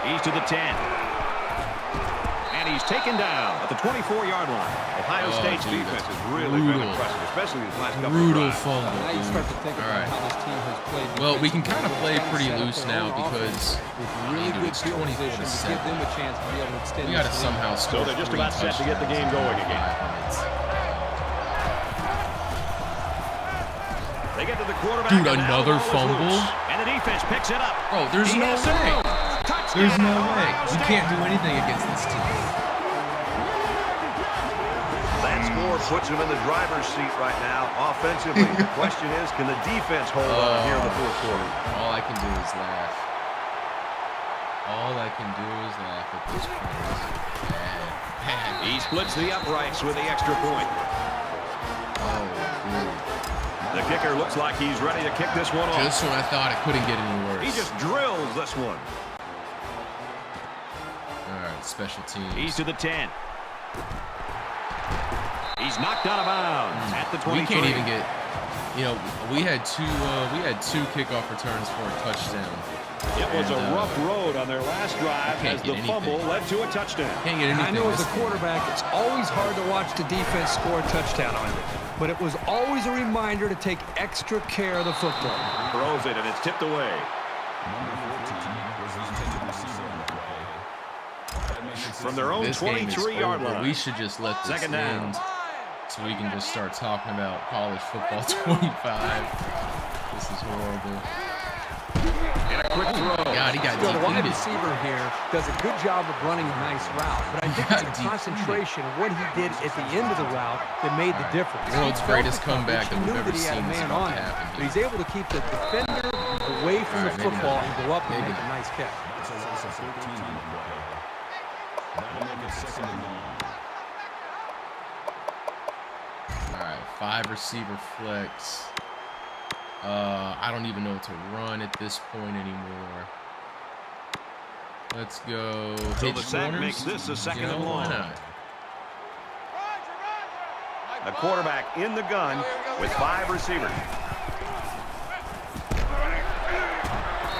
He's to the 10. And he's taken down at the 24-yard line. Ohio State's defense has really been impressive, especially these last couple of drives. Fumble. Now you start to think about how this team has played Well, we can kind of play pretty loose now because it's 24-7. We got to somehow score. So they're just about set to get the game going again. They get to the quarterback. Dude, another fumble. And the defense picks it up. Bro, there's no way. There's no way. You can't do anything against this team. That score puts him in the driver's seat right now offensively. The question is, can the defense hold on here in the fourth quarter? All I can do is laugh. All I can do is laugh at this point. Bad. He splits the uprights with the extra point. Oh, dude. The kicker looks like he's ready to kick this one off. Just when I thought it couldn't get any worse. He just drills this one. All right, special teams. He's to the 10. He's knocked out of bounds at the 23. We can't even get, you know, we had two kickoff returns for a touchdown. It was a rough road on their last drive as the fumble led to a touchdown. Can't get anything. I know as a quarterback, it's always hard to watch the defense score a touchdown on you. But it was always a reminder to take extra care of the football. Throws it, and it's tipped away. From their own 23-yard line. We should just let this end so we can just start talking about college football 25. This is horrible. And a quick throw. God, he got the wide defeated. receiver here does a good job of running a nice route, but I think it's the concentration of what he did at the end of the route that made the difference. World's greatest comeback that we've ever seen. But he's able to keep the defender away from the football and go up and make a nice catch. All right, 5 receiver flex. I don't even know what to run at this point anymore. Let's go. So the sack makes this a second and long. The quarterback in the gun with 5 receivers.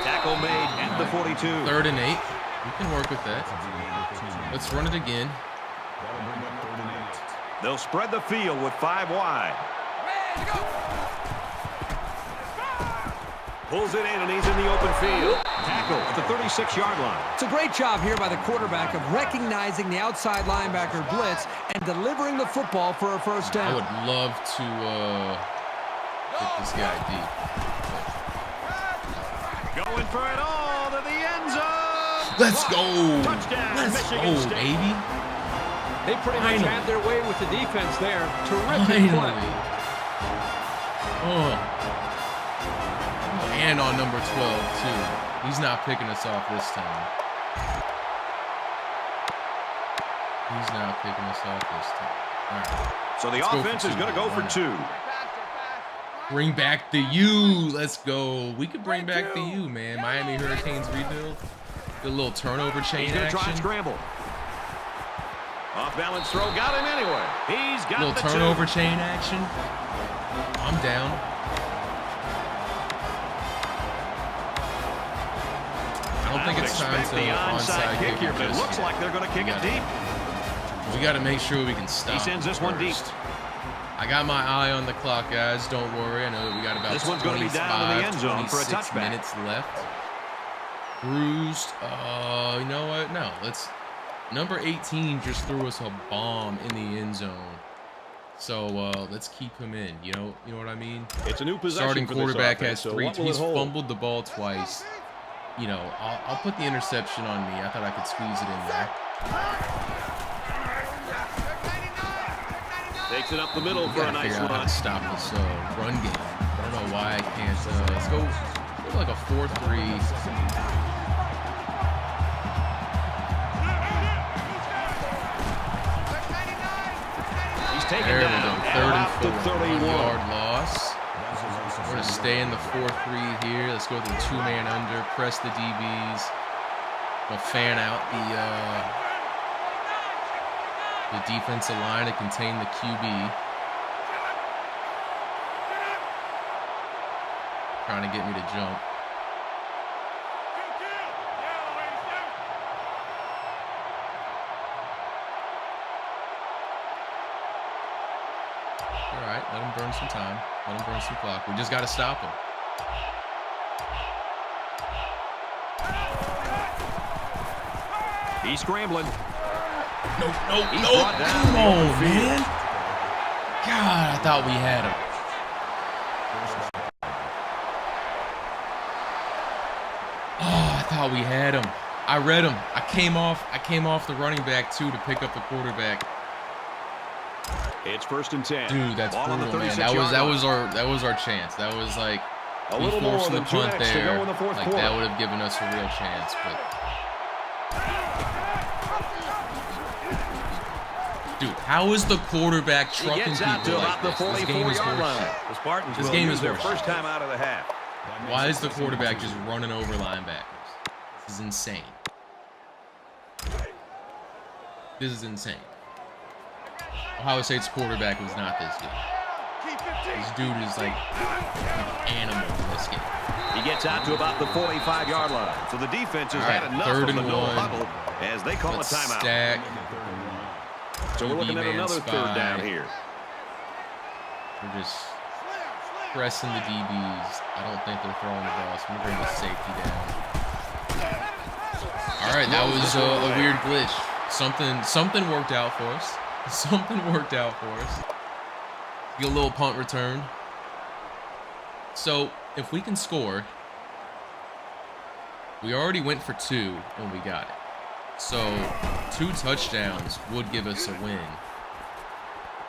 Tackle made at the 42. 3rd and 8. We can work with that. Let's run it again. They'll spread the field with 5 wide. Pulls it in, and he's in the open field. Tackle at the 36-yard line. It's a great job here by the quarterback of recognizing the outside linebacker blitz and delivering the football for a first down. I would love to get this guy deep. Going for it all to the end zone. Let's go. Touchdown, Let's Michigan go, State. baby. They pretty much had their way with the defense there. Terrific play. Oh. And on number 12, too. He's not picking us off this time. He's not picking us off this time. All right. So the offense is going to go for 2. Bring back the U. Let's go. We could bring back the U, man. Miami Hurricanes rebuild. Good little turnover chain He's going to try and action. scramble. Off balance throw. Got him anyway. He's got Little the turnover 2. chain action. I'm down. I don't think it's time to the onside kick here, but it looks yet. like they're going to kick it deep. We got to make sure we can stop. He sends this one deep. I got my eye on the clock, guys. Don't worry. I know that we got about This one's going to be down in the end zone for a touchback. minutes left. Bruised. You know what? No. Let's. Number 18 just threw us a bomb in the end zone. So let's keep him in. You know what I mean? It's a new possession. Starting for quarterback this offense, has 3. so He's fumbled the ball twice. You know, I'll put the interception on me. I thought I could squeeze it in there. Takes it up the middle for a nice run. How to stop this run game. I don't know why I can't. Let's go like a 4-3. There we go. 3rd and 4. 31. 1-yard loss. We're going to stay in the 4-3 here. Let's go to the 2-man under. Press the DBs. We'll fan out the defensive line to contain the QB. Trying to get me to jump. All right, let him burn some time. Let him burn some clock. We just got to stop him. He's scrambling. No. Come on, man. God, I thought we had him. Oh, I thought we had him. I read him. I came off the running back too to pick up the quarterback. It's 1st and 10. Dude, that's brutal, man. That was our chance. That was like we forcing the punt there. Like that would have given us a real chance, but dude, how is the quarterback trucking people like this? This game is horseshit. The Spartans this game is their horseshit. First time out of the half. Why is the quarterback just running over linebackers? This is insane. This is insane. Ohio State's quarterback was not this good. This dude is like an animal in this game. He gets out to about the 45-yard line. So the defense has had enough of the no huddle as they call a timeout. Stack. So we're looking at another third down here. We're just pressing the DBs. I don't think they're throwing the ball, so we're bringing the safety down. All right, that was a weird glitch. Something worked out for us. Something worked out for us. Get a little punt return. So if we can score, we already went for 2 when we got it. So 2 touchdowns would give us a win.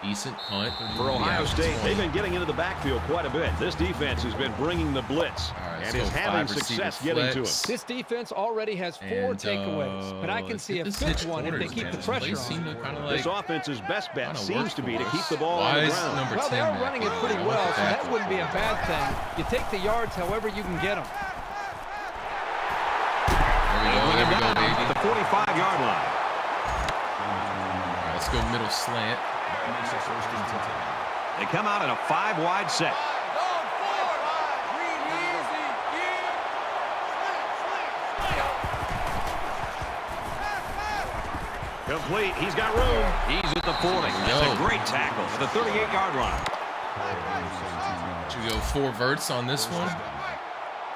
Decent punt. For Ohio State, they've been getting into the backfield quite a bit. This defense has been bringing the blitz and is having success getting to him. This defense already has 4 takeaways, but I can see a 5th one if they keep the pressure on. This offense's best bet seems to be to keep the ball on the ground. Well, they are running it pretty well, so that wouldn't be a bad thing. You take the yards however you can get them. There we go, baby. The 45-yard line. All right, let's go middle slant. They come out in a 5-wide set. Complete. He's got room. He's at the 40. That's a great tackle at the 38-yard line. Should we go 4 verts on this one?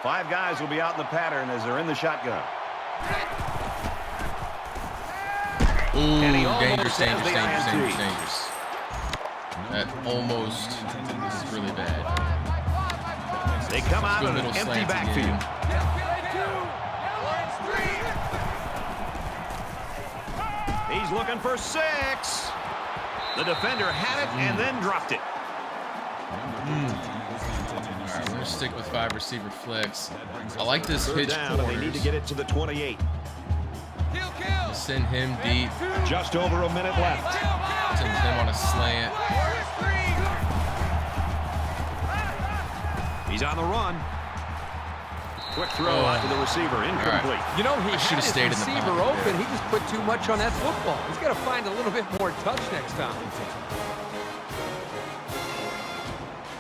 5 guys will be out in the pattern as they're in the shotgun. Ooh, dangerous. That almost is really bad. They come out in an empty backfield. He's looking for 6. The defender had it and then dropped it. All right, we're going to stick with 5 receiver flex. I like this hitch corners. They need to get it to the 28. Send him deep. Just over a minute left. Send him on a slant. He's on the run. Quick throw out to the receiver, incomplete. You know, he should have stayed in the receiver open. He just put too much on that football. He's got to find a little bit more touch next time.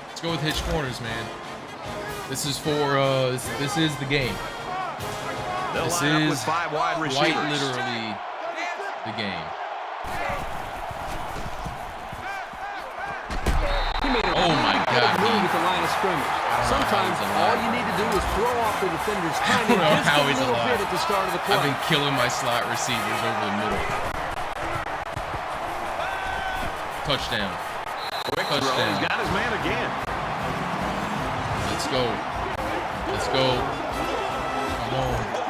Let's go with hitch corners, man. This is for this is the game. This is quite literally the game. He made a move at the line of scrimmage. Sometimes all you need to do is throw off the defender's timing just a little bit at the start of the play. I've been killing my slot receivers over the middle. Touchdown. Quick throw. He's got his man again. Let's go. Let's go. Come on.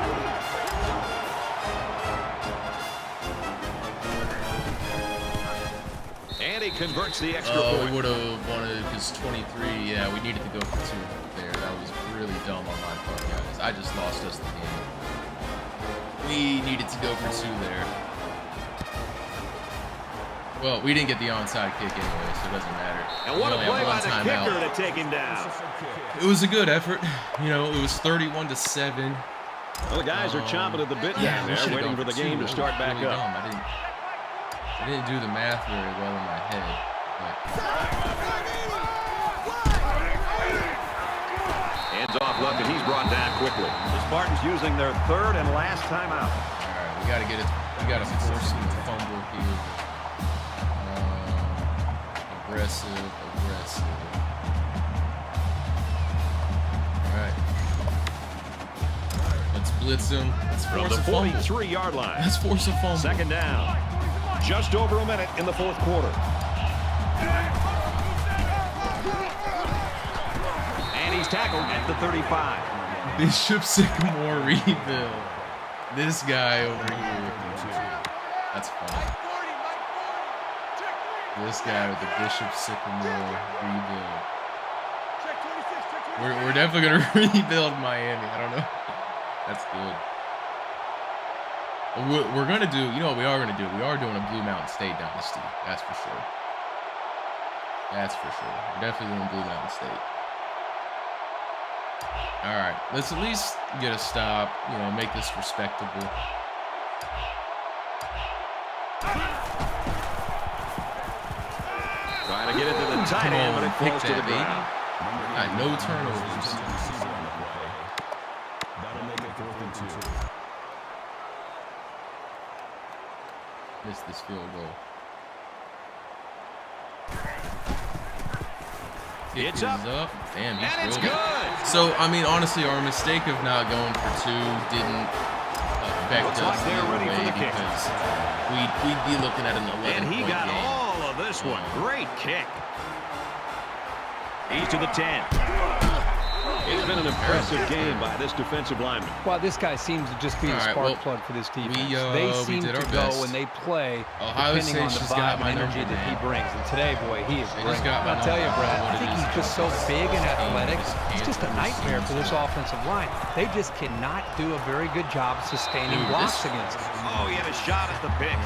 And he converts the extra point. We would have wanted, because 23, yeah, we needed to go for 2 there. That was really dumb on my part, guys. I just lost us the game. We needed to go for 2 there. Well, we didn't get the onside kick anyway, so it doesn't matter. And what a play by the kicker to take him down. It was a good effort. You know, it was 31-7. Well, the guys are chomping at the bit down there, waiting for the game to start back up. I didn't do the math very well in my head. Hands off left, and he's brought down quickly. The Spartans using their 3rd and last timeout. All right, we got to get it. We got to force him to fumble here. Aggressive. All right. blitz him. Let's From force the a fumble. 43-yard line. Let's force a fumble. Second down. Just over a minute in the fourth quarter. And he's tackled at the 35. Bishop Sycamore rebuild. This guy over here. That's funny. This guy with the Bishop Sycamore rebuild. We're definitely going to rebuild Miami. I don't know. That's good. We're going to do, you know what we are going to do? We are doing a Blue Mountain State Dynasty. That's for sure. That's for sure. We're definitely doing Blue Mountain State. All right. Let's at least get a stop, you know, make this respectable. Trying to get it to the tight end, but it falls to the ground. No turnovers. That'll make it 4th and 2. Missed this field goal. It's up. Damn, he's And it's good. Good. So, I mean, honestly, our mistake of not going for 2 didn't affect Looks us like they're ready for the kick. because we'd be looking at an 11-point And he got game. all of this one. Great kick. He's to the 10. It's been an impressive game by this defensive lineman. Well, this guy seems to just be the spark plug for this defense. They seem to go when they play, depending on the vibe and energy that he brings. And today, boy, he is great. I'll tell you, Brad, I think he's just so big and athletic. It's just a nightmare for this offensive line. They just cannot do a very good job sustaining blocks against him. Oh, he had a shot at the pick.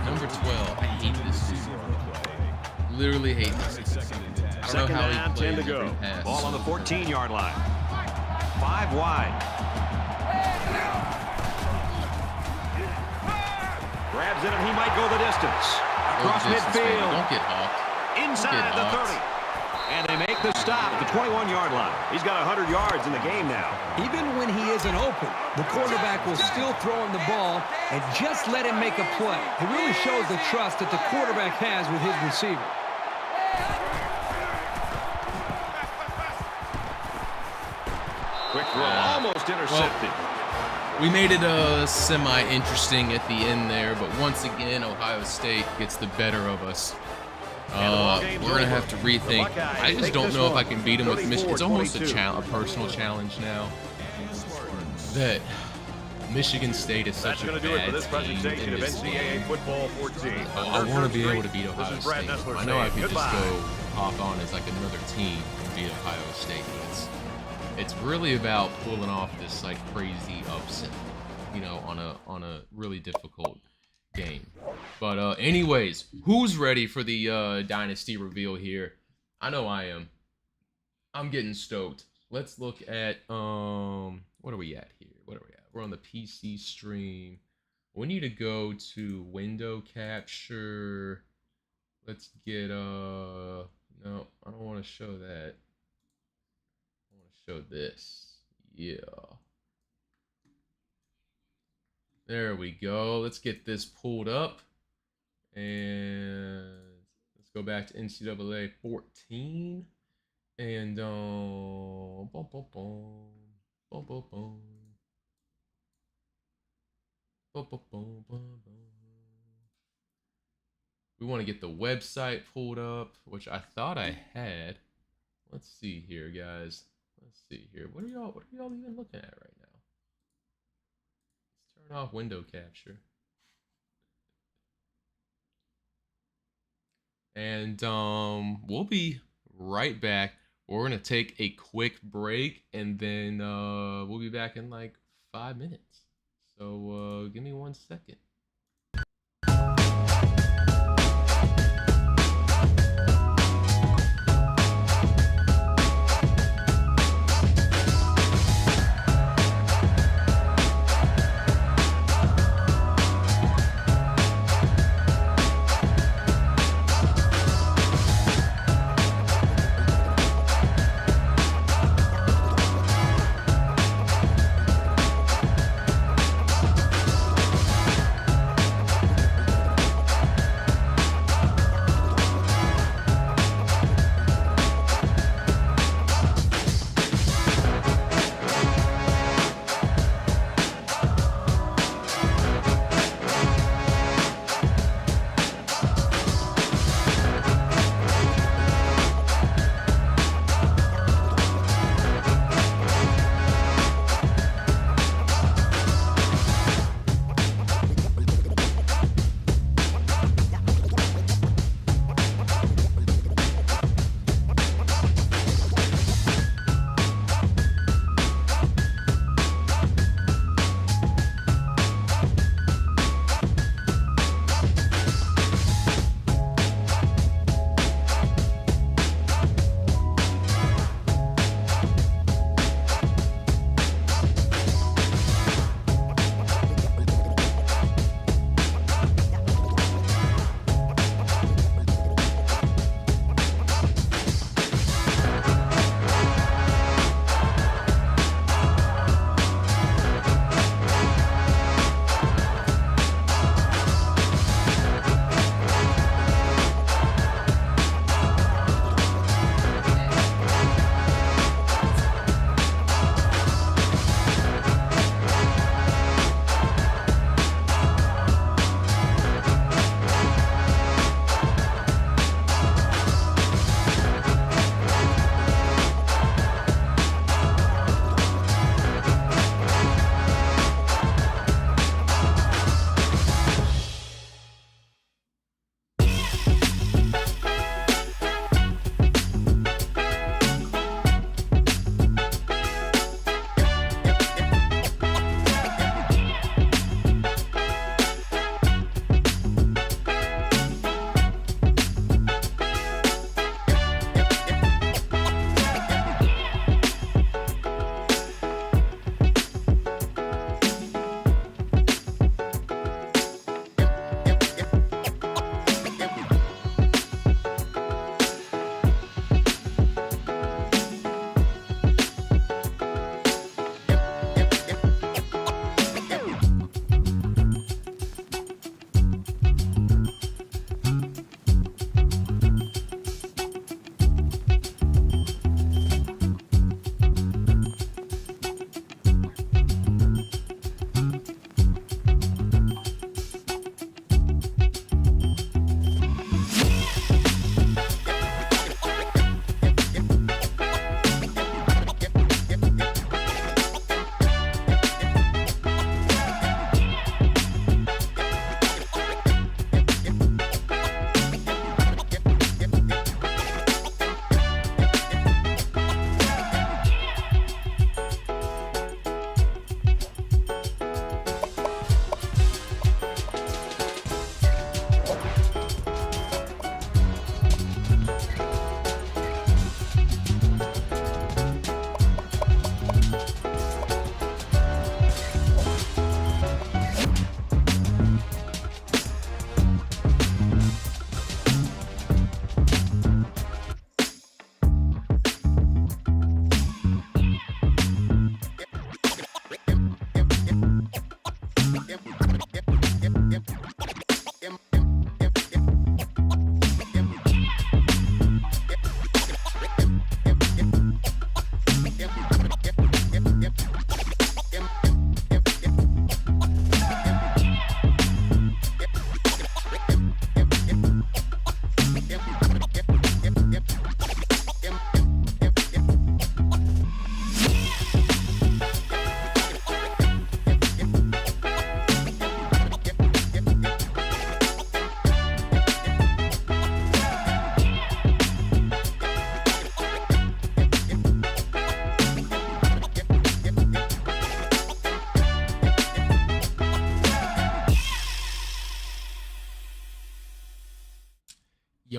Number 12. I hate this dude. Literally hate this dude. I don't know how he plays 10 to go. pass. Ball on the 14-yard line. 5 wide. Grabs it, and he might go the distance. Across midfield. Don't get hawked. Inside the 30. And they make the stop at the 21-yard line. He's got 100 yards in the game now. Even when he isn't open, the quarterback will still throw him the ball and just let him make a play. It really shows the trust that the quarterback has with his receiver. Quick throw, almost intercepted. We made it semi-interesting at the end there, but once again, Ohio State gets the better of us. We're going to have to rethink. I just don't know if I can beat him with Michigan. It's almost a personal challenge now that Michigan State is such a bad team in this NCAA football 14. I want to be able to beat Ohio State. I know I could just go hop on as like another team and beat Ohio State, but it's really about pulling off this like crazy upset, you know, on a really difficult game. But anyways, who's ready for the dynasty reveal here? I know I am. I'm getting stoked. Let's look at what are we at here? What are we at? We're on the PC stream. We need to go to window capture. Let's get no, I don't want to show that. I want to show this. Yeah. There we go. Let's get this pulled up. And let's go back to NCAA 14. And we want to get the website pulled up, which I thought I had. Let's see here, guys. Let's see here. What are y'all even looking at right now? Let's turn off window capture. And we'll be right back. We're gonna take a quick break, and then we'll be back in like 5 minutes. So give me 1 second.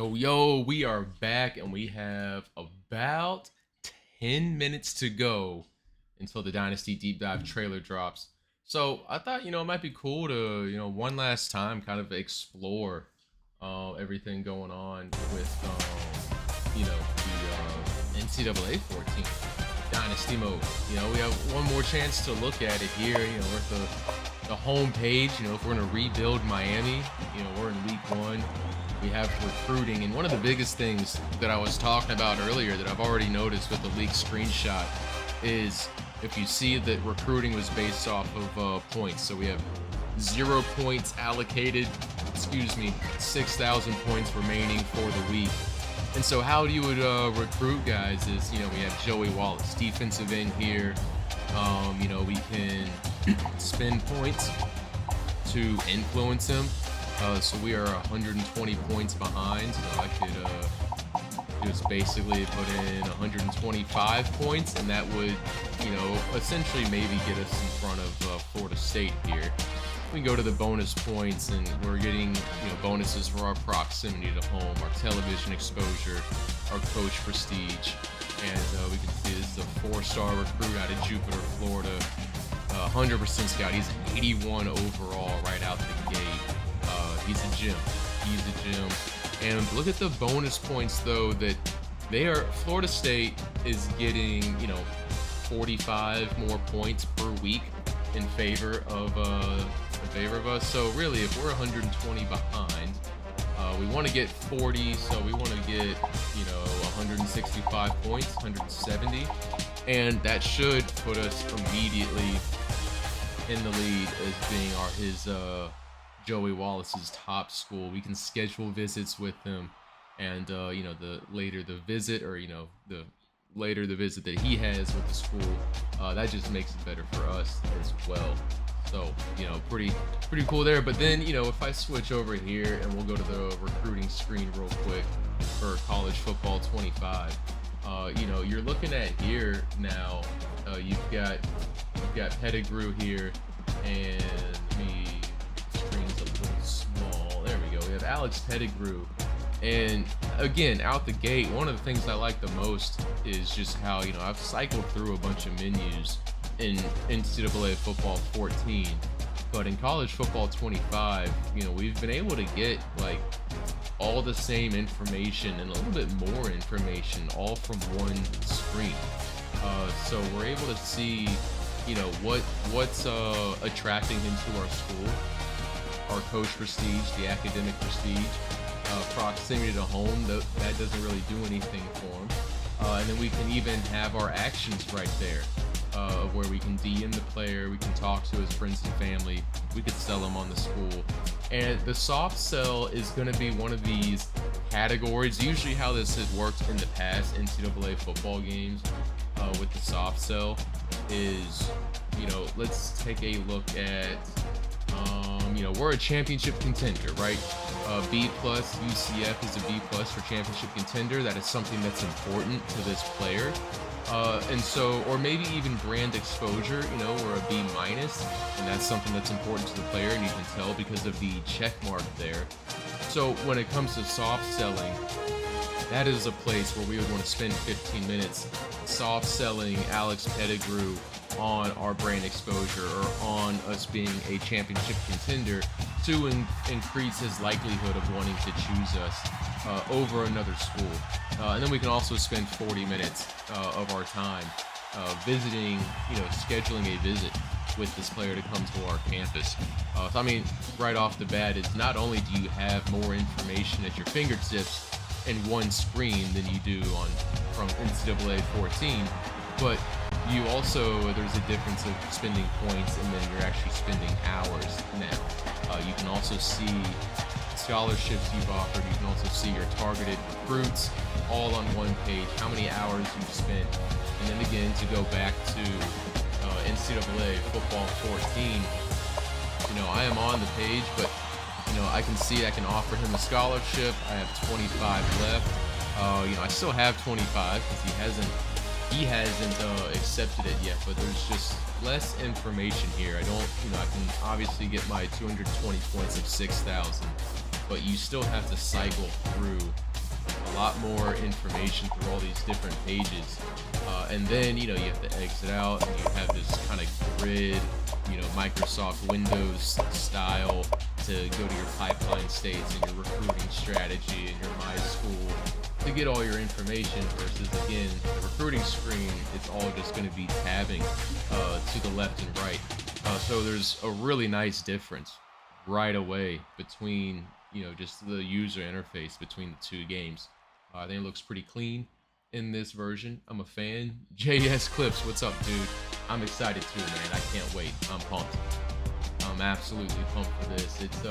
Yo, we are back and we have about 10 minutes to go until the Dynasty Deep Dive trailer drops. So I thought, it might be cool to, one last time kind of explore everything going on with, the NCAA 14 Dynasty Mode. We have one more chance to look at it here. We're at the home page. If we're going to rebuild Miami, we're in week 1. We have recruiting, and one of the biggest things that I was talking about earlier that I've already noticed with the leaked screenshot is if you see that recruiting was based off of points. So we have 0 points allocated, 6,000 points remaining for the week. And so how you would recruit guys is, we have Joey Wallace, defensive end here. We can spend points to influence him. So we are 120 points behind. So I could just basically put in 125 points, and that would, essentially maybe get us in front of Florida State here. We can go to the bonus points, and we're getting, bonuses for our proximity to home, our television exposure, our coach prestige, and we can see this is a 4-star recruit out of Jupiter, Florida. 100% scout. He's 81 overall right out the gate. He's a gem. And look at the bonus points, though, that Florida State is getting, 45 more points per week in favor of us. So really, if we're 120 behind, we want to get 40. So we want to get, 165 points, 170, and that should put us immediately in the lead as being his Joey Wallace's top school. We can schedule visits with him, and the later the visit that he has with the school, that just makes it better for us as well. So pretty cool there. But then if I switch over here and we'll go to the recruiting screen real quick for college football 25, you're looking at here now. You've got Pettigrew here, and screen's a little small. There we go. We have Alex Pettigrew, and again, out the gate, one of the things I like the most is just how I've cycled through a bunch of menus in NCAA football 14, but in college football 25, we've been able to get like all the same information and a little bit more information all from one screen. So we're able to see what's attracting him to our school, our coach prestige, the academic prestige, proximity to home. That doesn't really do anything for him. And then we can even have our actions right there, where we can DM the player, we can talk to his friends and family, we could sell him on the school. And the soft sell is going to be one of these categories. Usually how this has worked in the past NCAA football games with the soft sell is, let's take a look at, we're a championship contender, right? B+, UCF is a B+ for championship contender. That is something that's important to this player. And so, or maybe even brand exposure, we're a B-, and that's something that's important to the player, and you can tell because of the check mark there. So when it comes to soft selling, that is a place where we would want to spend 15 minutes soft selling Alex Pettigrew on our brand exposure or on us being a championship contender to increase his likelihood of wanting to choose us over another school. And then we can also spend 40 minutes of our time visiting, scheduling a visit with this player to come to our campus. So right off the bat is not only do you have more information at your fingertips in one screen than you do from NCAA 14, but you also, there's a difference of spending points and then you're actually spending hours now. You can also see scholarships you've offered. You can also see your targeted recruits all on one page, how many hours you've spent. And then again, to go back to NCAA football 14, I am on the page, but I can see I can offer him a scholarship. I have 25 left. I still have 25 because he hasn't accepted it yet, but there's just less information here. I can obviously get my 220 points of 6,000, but you still have to cycle through a lot more information through all these different pages. And then, you have to exit out and you have this kind of grid, Microsoft Windows style to go to your pipeline states and your recruiting strategy and your My School to get all your information versus, again, the recruiting screen, it's all just going to be tabbing to the left and right. So there's a really nice difference right away between, just the user interface between the two games. I think it looks pretty clean in this version. I'm a fan. JS Clips, what's up, dude? I'm excited too, man. I can't wait. I'm pumped. I'm absolutely pumped for this. It's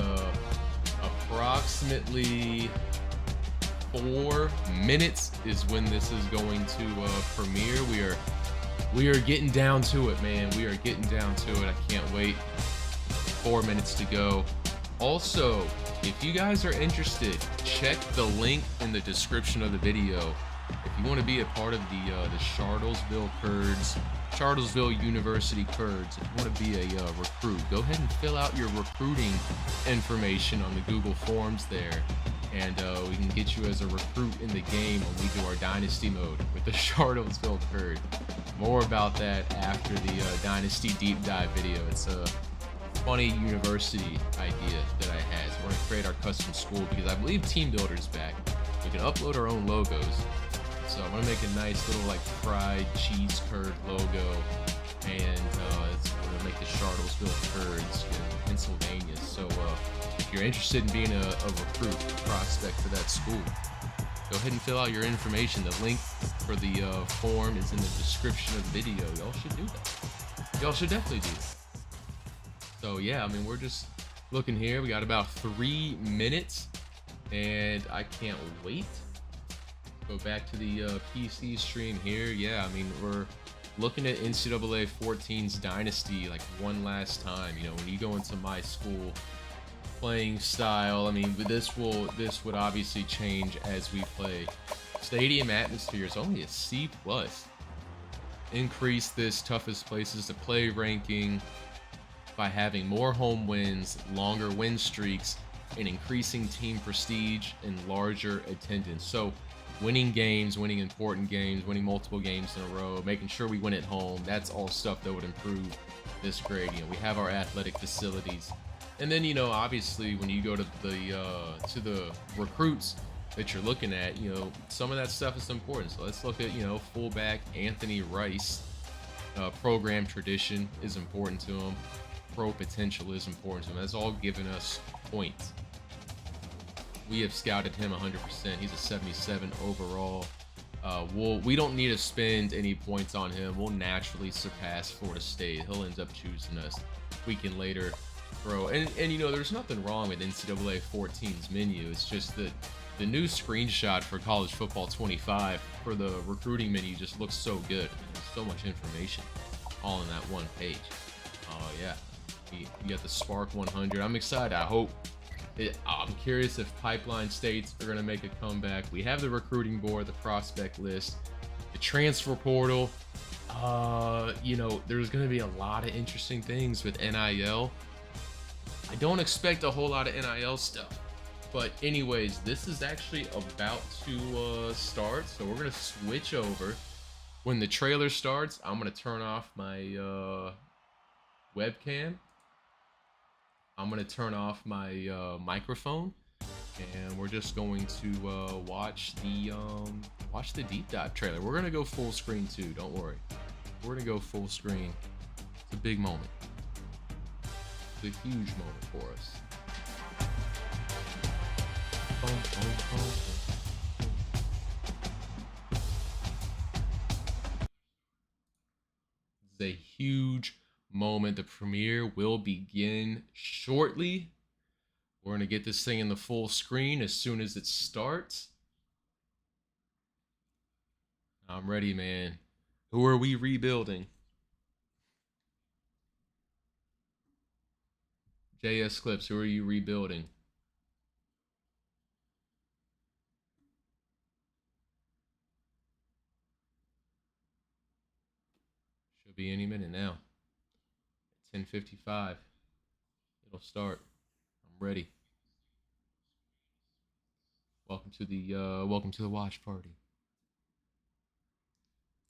approximately 4 minutes is when this is going to premiere. We are getting down to it, man. We are getting down to it. I can't wait. 4 minutes to go. Also, if you guys are interested, check the link in the description of the video. If you want to be a part of the Charlottesville Kurds, Charlottesville University Kurds, if you want to be a recruit, go ahead and fill out your recruiting information on the Google Forms there, and we can get you as a recruit in the game when we do our Dynasty Mode with the Charlottesville Kurd. More about that after the Dynasty Deep Dive video. It's a funny university idea that I had. So we're going to create our custom school because I believe Team Builder's back. We can upload our own logos. So I'm going to make a nice little like fried cheese curd logo, and we're going to make the Charlottesville Kurds in Pennsylvania. So if you're interested in being a recruit prospect for that school, go ahead and fill out your information. The link for the form is in the description of the video. Y'all should do that. Y'all should definitely do that. So yeah, I mean, we're just looking here. We got about 3 minutes, and I can't wait. Go back to the PC stream here. Yeah, I mean, we're looking at NCAA 14's Dynasty like one last time. When you go into My School playing style, I mean, this would obviously change as we play. Stadium atmosphere is only a C+. Increase this toughest places to play ranking by having more home wins, longer win streaks, and increasing team prestige and larger attendance. So winning games, winning important games, winning multiple games in a row, making sure we win at home, that's all stuff that would improve this grade. We have our athletic facilities. And then, obviously when you go to the recruits that you're looking at, some of that stuff is important. So let's look at, fullback Anthony Rice. Program tradition is important to him. Pro potential is important to him. That's all given us points. We have scouted him 100%. He's a 77 overall. We don't need to spend any points on him. We'll naturally surpass Florida State. He'll end up choosing us. We can later grow. And there's nothing wrong with NCAA 14's menu. It's just that the new screenshot for College Football 25 for the recruiting menu just looks so good. There's so much information all in that one page. Oh yeah, you got the Spark 100. I'm excited. I'm curious if pipeline states are going to make a comeback. We have the recruiting board, the prospect list, the transfer portal. There's going to be a lot of interesting things with NIL. I don't expect a whole lot of NIL stuff. But anyways, this is actually about to start. So we're going to switch over. When the trailer starts, I'm going to turn off my webcam. I'm going to turn off my microphone. And we're just going to watch the deep dive trailer. We're going to go full screen too. Don't worry. We're going to go full screen. It's a big moment. It's a huge moment for us. It's a huge moment. The premiere will begin shortly. We're going to get this thing in the full screen as soon as it starts. I'm ready, man. Who are we rebuilding? JS Clips, who are you rebuilding? Should be any minute now. 10:55. It'll start. I'm ready. Welcome to the watch party.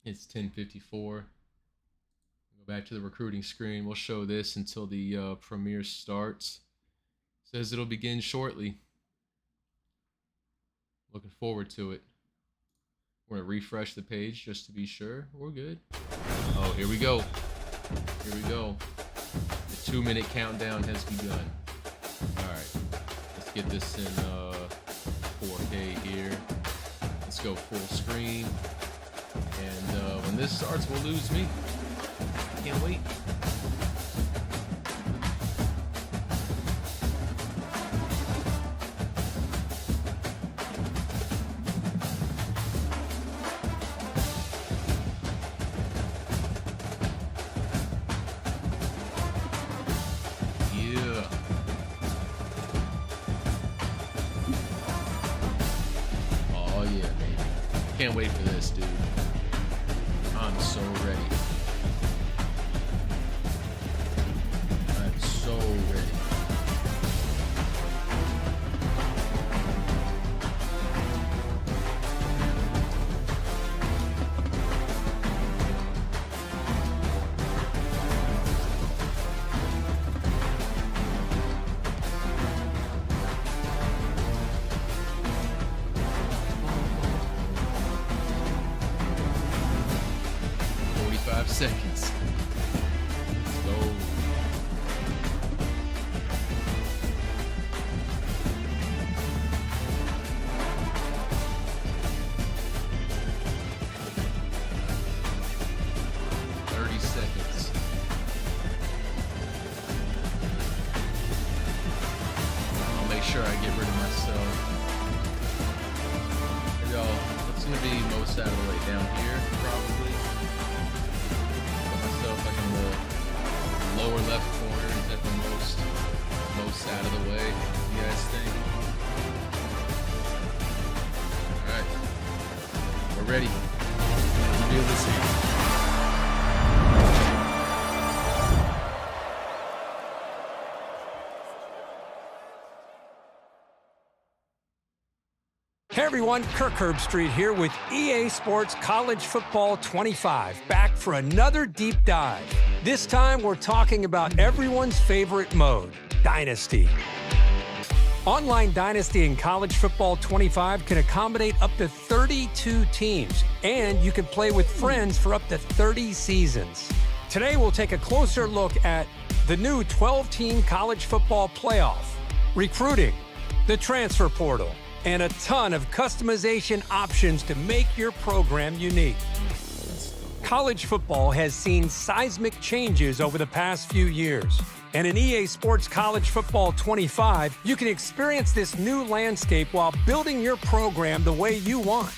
It's 10:54. Go back to the recruiting screen. We'll show this until the premiere starts. Says it'll begin shortly. Looking forward to it. We're gonna refresh the page just to be sure we're good. Oh, here we go. Here we go. The 2-minute countdown has begun. All right, let's get this in 4K here. Let's go full screen. And when this starts, we'll lose me. I can't wait. Can't wait for this, dude. I'm so ready. I'm so ready. Seconds. Let's go. Seconds. I'll make sure I get rid of myself. Here we go. What's going to be most out of the way? Down here, probably. Like in the lower left corner, is that the most out of the way, you guys think? Alright. We're ready. Let's do this here. Hey everyone, Kirk Herbstreit here with EA Sports College Football 25, back for another deep dive. This time we're talking about everyone's favorite mode, Dynasty. Online Dynasty in College Football 25 can accommodate up to 32 teams, and you can play with friends for up to 30 seasons. Today we'll take a closer look at the new 12-team college football playoff, recruiting, the transfer portal, and a ton of customization options to make your program unique. College football has seen seismic changes over the past few years. And in EA Sports College Football 25, you can experience this new landscape while building your program the way you want.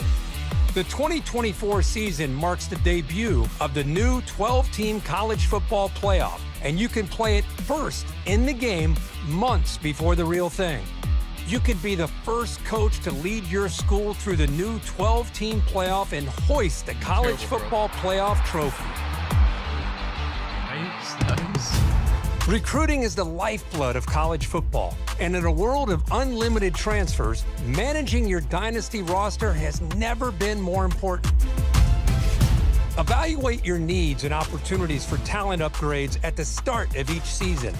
The 2024 season marks the debut of the new 12-team college football playoff, and you can play it first in the game months before the real thing. You could be the first coach to lead your school through the new 12-team playoff and hoist the college football playoff trophy. Nice. Recruiting is the lifeblood of college football, and in a world of unlimited transfers, managing your dynasty roster has never been more important. Evaluate your needs and opportunities for talent upgrades at the start of each season.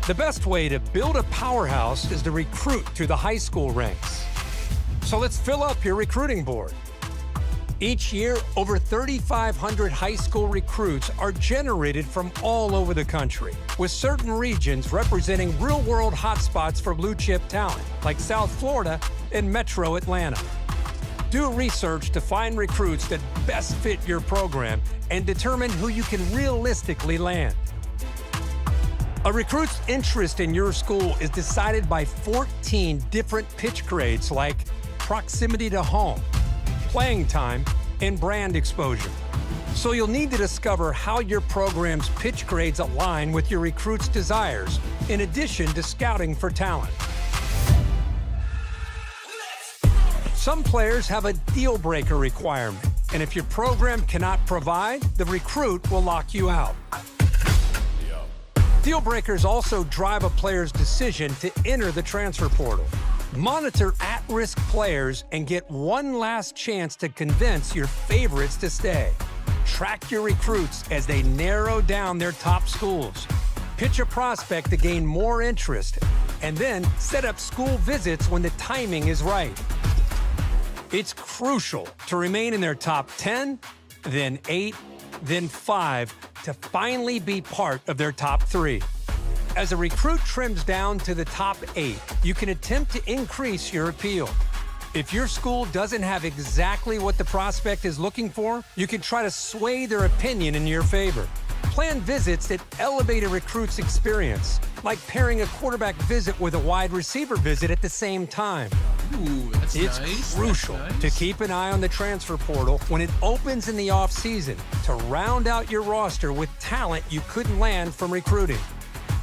The best way to build a powerhouse is to recruit through the high school ranks. So let's fill up your recruiting board. Each year, over 3,500 high school recruits are generated from all over the country, with certain regions representing real-world hotspots for blue-chip talent, like South Florida and Metro Atlanta. Do research to find recruits that best fit your program and determine who you can realistically land. A recruit's interest in your school is decided by 14 different pitch grades like proximity to home, playing time, and brand exposure. So you'll need to discover how your program's pitch grades align with your recruit's desires, in addition to scouting for talent. Some players have a deal breaker requirement, and if your program cannot provide, the recruit will lock you out. Deal breakers also drive a player's decision to enter the transfer portal. Monitor at-risk players and get one last chance to convince your favorites to stay. Track your recruits as they narrow down their top schools. Pitch a prospect to gain more interest, and then set up school visits when the timing is right. It's crucial to remain in their top 10, then 8, then 5, to finally be part of their top 3. As a recruit trims down to the top 8, you can attempt to increase your appeal. If your school doesn't have exactly what the prospect is looking for, you can try to sway their opinion in your favor. Plan visits that elevate a recruit's experience, like pairing a quarterback visit with a wide receiver visit at the same time. Ooh, that's it's nice. crucial That's nice. to keep an eye on the transfer portal when it opens in the offseason to round out your roster with talent you couldn't land from recruiting.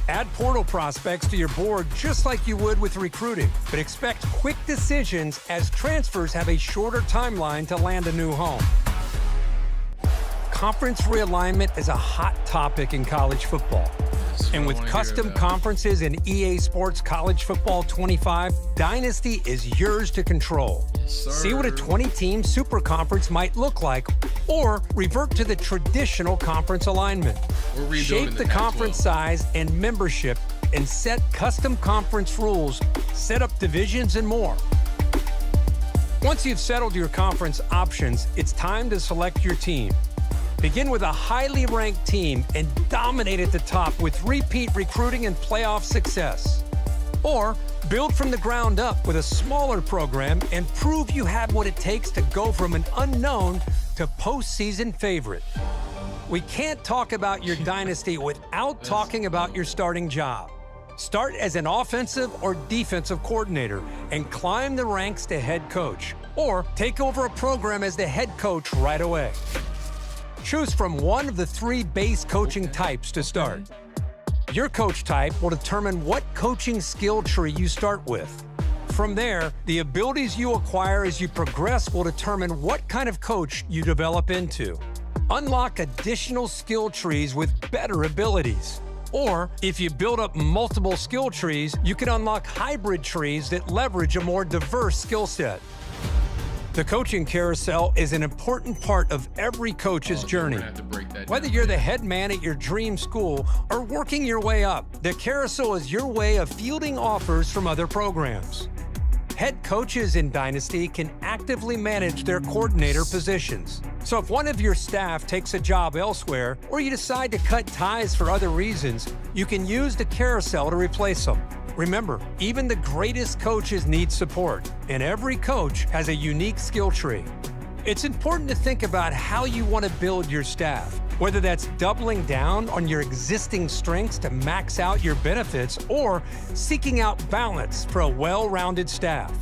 Add portal prospects to your board just like you would with recruiting, but expect quick decisions as transfers have a shorter timeline to land a new home. Conference realignment is a hot topic in college football. And with custom conferences in EA Sports College Football 25, Dynasty is yours to control. Yes, see what a 20-team super conference might look like, or revert to the traditional conference alignment. Shape the conference size and membership, and set custom conference rules, set up divisions, and more. Once you've settled your conference options, it's time to select your team. Begin with a highly ranked team and dominate at the top with repeat recruiting and playoff success. Or build from the ground up with a smaller program and prove you have what it takes to go from an unknown to postseason favorite. We can't talk about your dynasty without talking about your starting job. Start as an offensive or defensive coordinator and climb the ranks to head coach. Or take over a program as the head coach right away. Choose from one of the 3 base coaching types to start. Your coach type will determine what coaching skill tree you start with. From there, the abilities you acquire as you progress will determine what kind of coach you develop into. Unlock additional skill trees with better abilities. Or, if you build up multiple skill trees, you can unlock hybrid trees that leverage a more diverse skill set. The coaching carousel is an important part of every coach's journey. Whether you're the head man at your dream school or working your way up, the carousel is your way of fielding offers from other programs. Head coaches in Dynasty can actively manage their coordinator positions. So if one of your staff takes a job elsewhere, or you decide to cut ties for other reasons, you can use the carousel to replace them. Remember, even the greatest coaches need support, and every coach has a unique skill tree. It's important to think about how you want to build your staff, whether that's doubling down on your existing strengths to max out your benefits or seeking out balance for a well-rounded staff.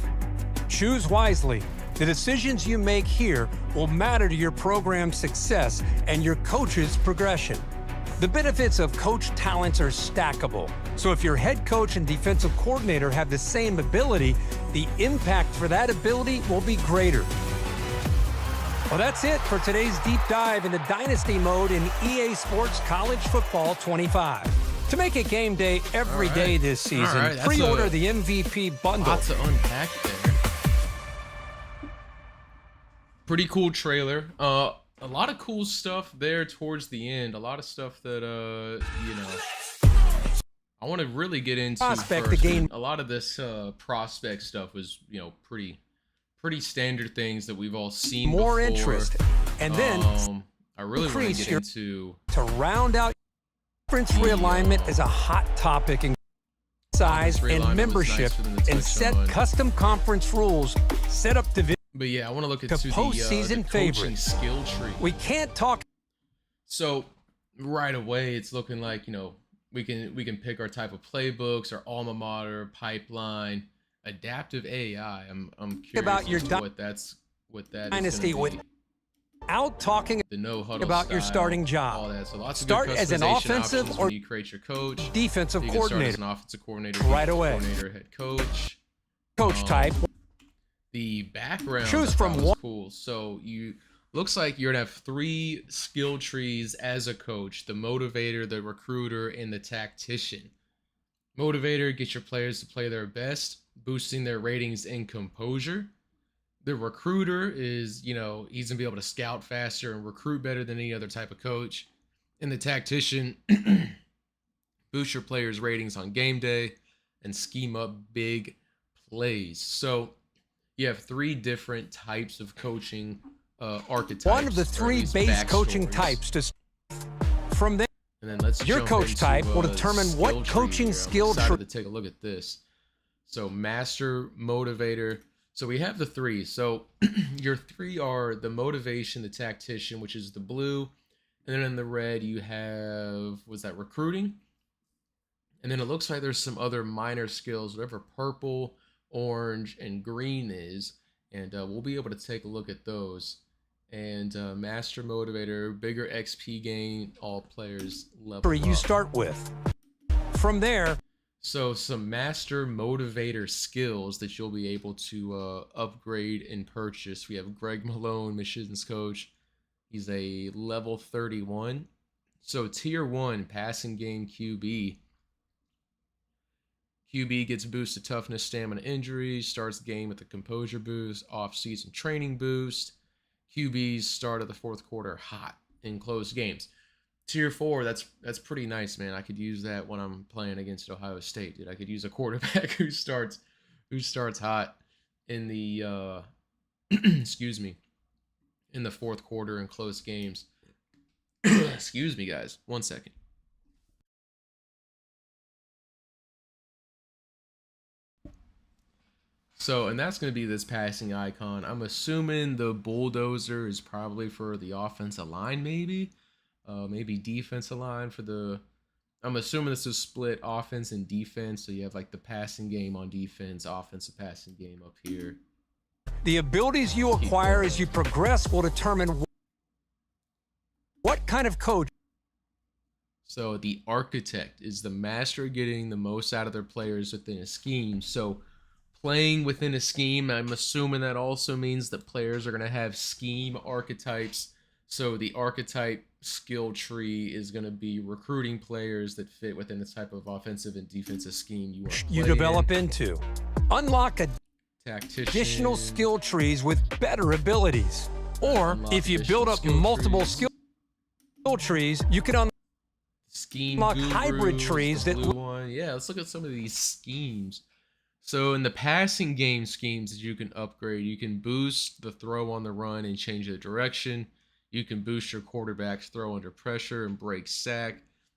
Choose wisely. The decisions you make here will matter to your program's success and your coach's progression. The benefits of coach talents are stackable. So if your head coach and defensive coordinator have the same ability, the impact for that ability will be greater. Well, that's it for today's deep dive into Dynasty Mode in EA Sports College Football 25. To make it game day every day this season, pre-order the MVP bundle. Lots to unpack there. Pretty cool trailer. A lot of cool stuff there towards the end. A lot of stuff that, you know, I want to really get into prospect first. Game. A lot of this prospect stuff was, you know, pretty standard things that we've all seen more before. Interest, and then I really want to get into to round out. Conference realignment is a hot topic in size and membership, and set custom conference rules. Set up division. But yeah, I want to look into the coaching skill tree. We can't talk. So right away, it's looking like, you know, we can pick our type of playbooks, our alma mater, pipeline, adaptive AI. I'm curious about your what that dynasty is with out talking the no huddle about style, your starting job. All that. So lots Start of good as an offensive or you create your coach, defensive you coordinator. Can start as an offensive coordinator, right away. Coordinator, head coach. Coach type. The background choose from was one. Cool. So you looks like you're gonna have 3 skill trees as a coach: the motivator, the recruiter, and the tactician. Motivator, get your players to play their best, boosting their ratings and composure. The recruiter is, he's going to be able to scout faster and recruit better than any other type of coach. And the tactician, boost your players' ratings on game day and scheme up big plays. So you have 3 different types of coaching archetypes. One of the 3 base coaching types. From there, and then let's your coach type will determine what coaching skill. To take a look at this. So master, motivator. So we have the 3. So your 3 are the motivation, the tactician, which is the blue. And then in the red, you have, was that recruiting? And then it looks like there's some other minor skills, whatever purple, orange, and green is. And we'll be able to take a look at those. And master motivator, bigger XP gain, all players level you up. start with. From there. So some master motivator skills that you'll be able to upgrade and purchase. We have Greg Malone, Michigan's coach. He's a level 31. So tier 1 passing game QB. QB gets boosted toughness, stamina, injuries, starts the game with a composure boost, off-season training boost. QBs start of the 4th quarter hot in close games. Tier 4, that's pretty nice, man. I could use that when I'm playing against Ohio State, dude. I could use a quarterback who starts hot in the excuse me, in the 4th quarter in close games. Excuse me, guys. 1 second. So, and that's going to be this passing icon. I'm assuming the bulldozer is probably for the offensive line, maybe defensive line for the. I'm assuming this is split offense and defense. So you have like the passing game on defense, offensive passing game up here. The abilities you acquire as you progress will determine what kind of coach. So the architect is the master getting the most out of their players within a scheme. So playing within a scheme, I'm assuming that also means that players are going to have scheme archetypes. So the archetype skill tree is going to be recruiting players that fit within the type of offensive and defensive scheme you want to play you develop into. Unlock additional tactician, skill trees with better abilities. Or if you build up multiple skill trees, you can unlock hybrid trees that. Yeah, let's look at some of these schemes. So in the passing game schemes that you can upgrade, you can boost the throw on the run and change the direction. You can boost your quarterback's throw under pressure and break sack.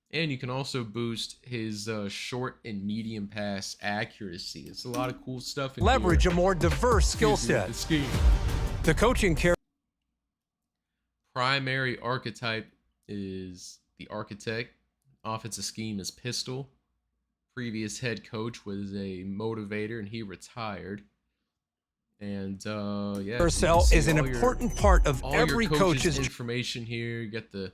And you can also boost his short and medium pass accuracy. It's a lot of cool stuff in leverage here. A more diverse skill set. The coaching care. Primary archetype is the architect. Offensive scheme is pistol. Previous head coach was a motivator and he retired. And yeah, Carousel is an important part of every coach's information here. You got the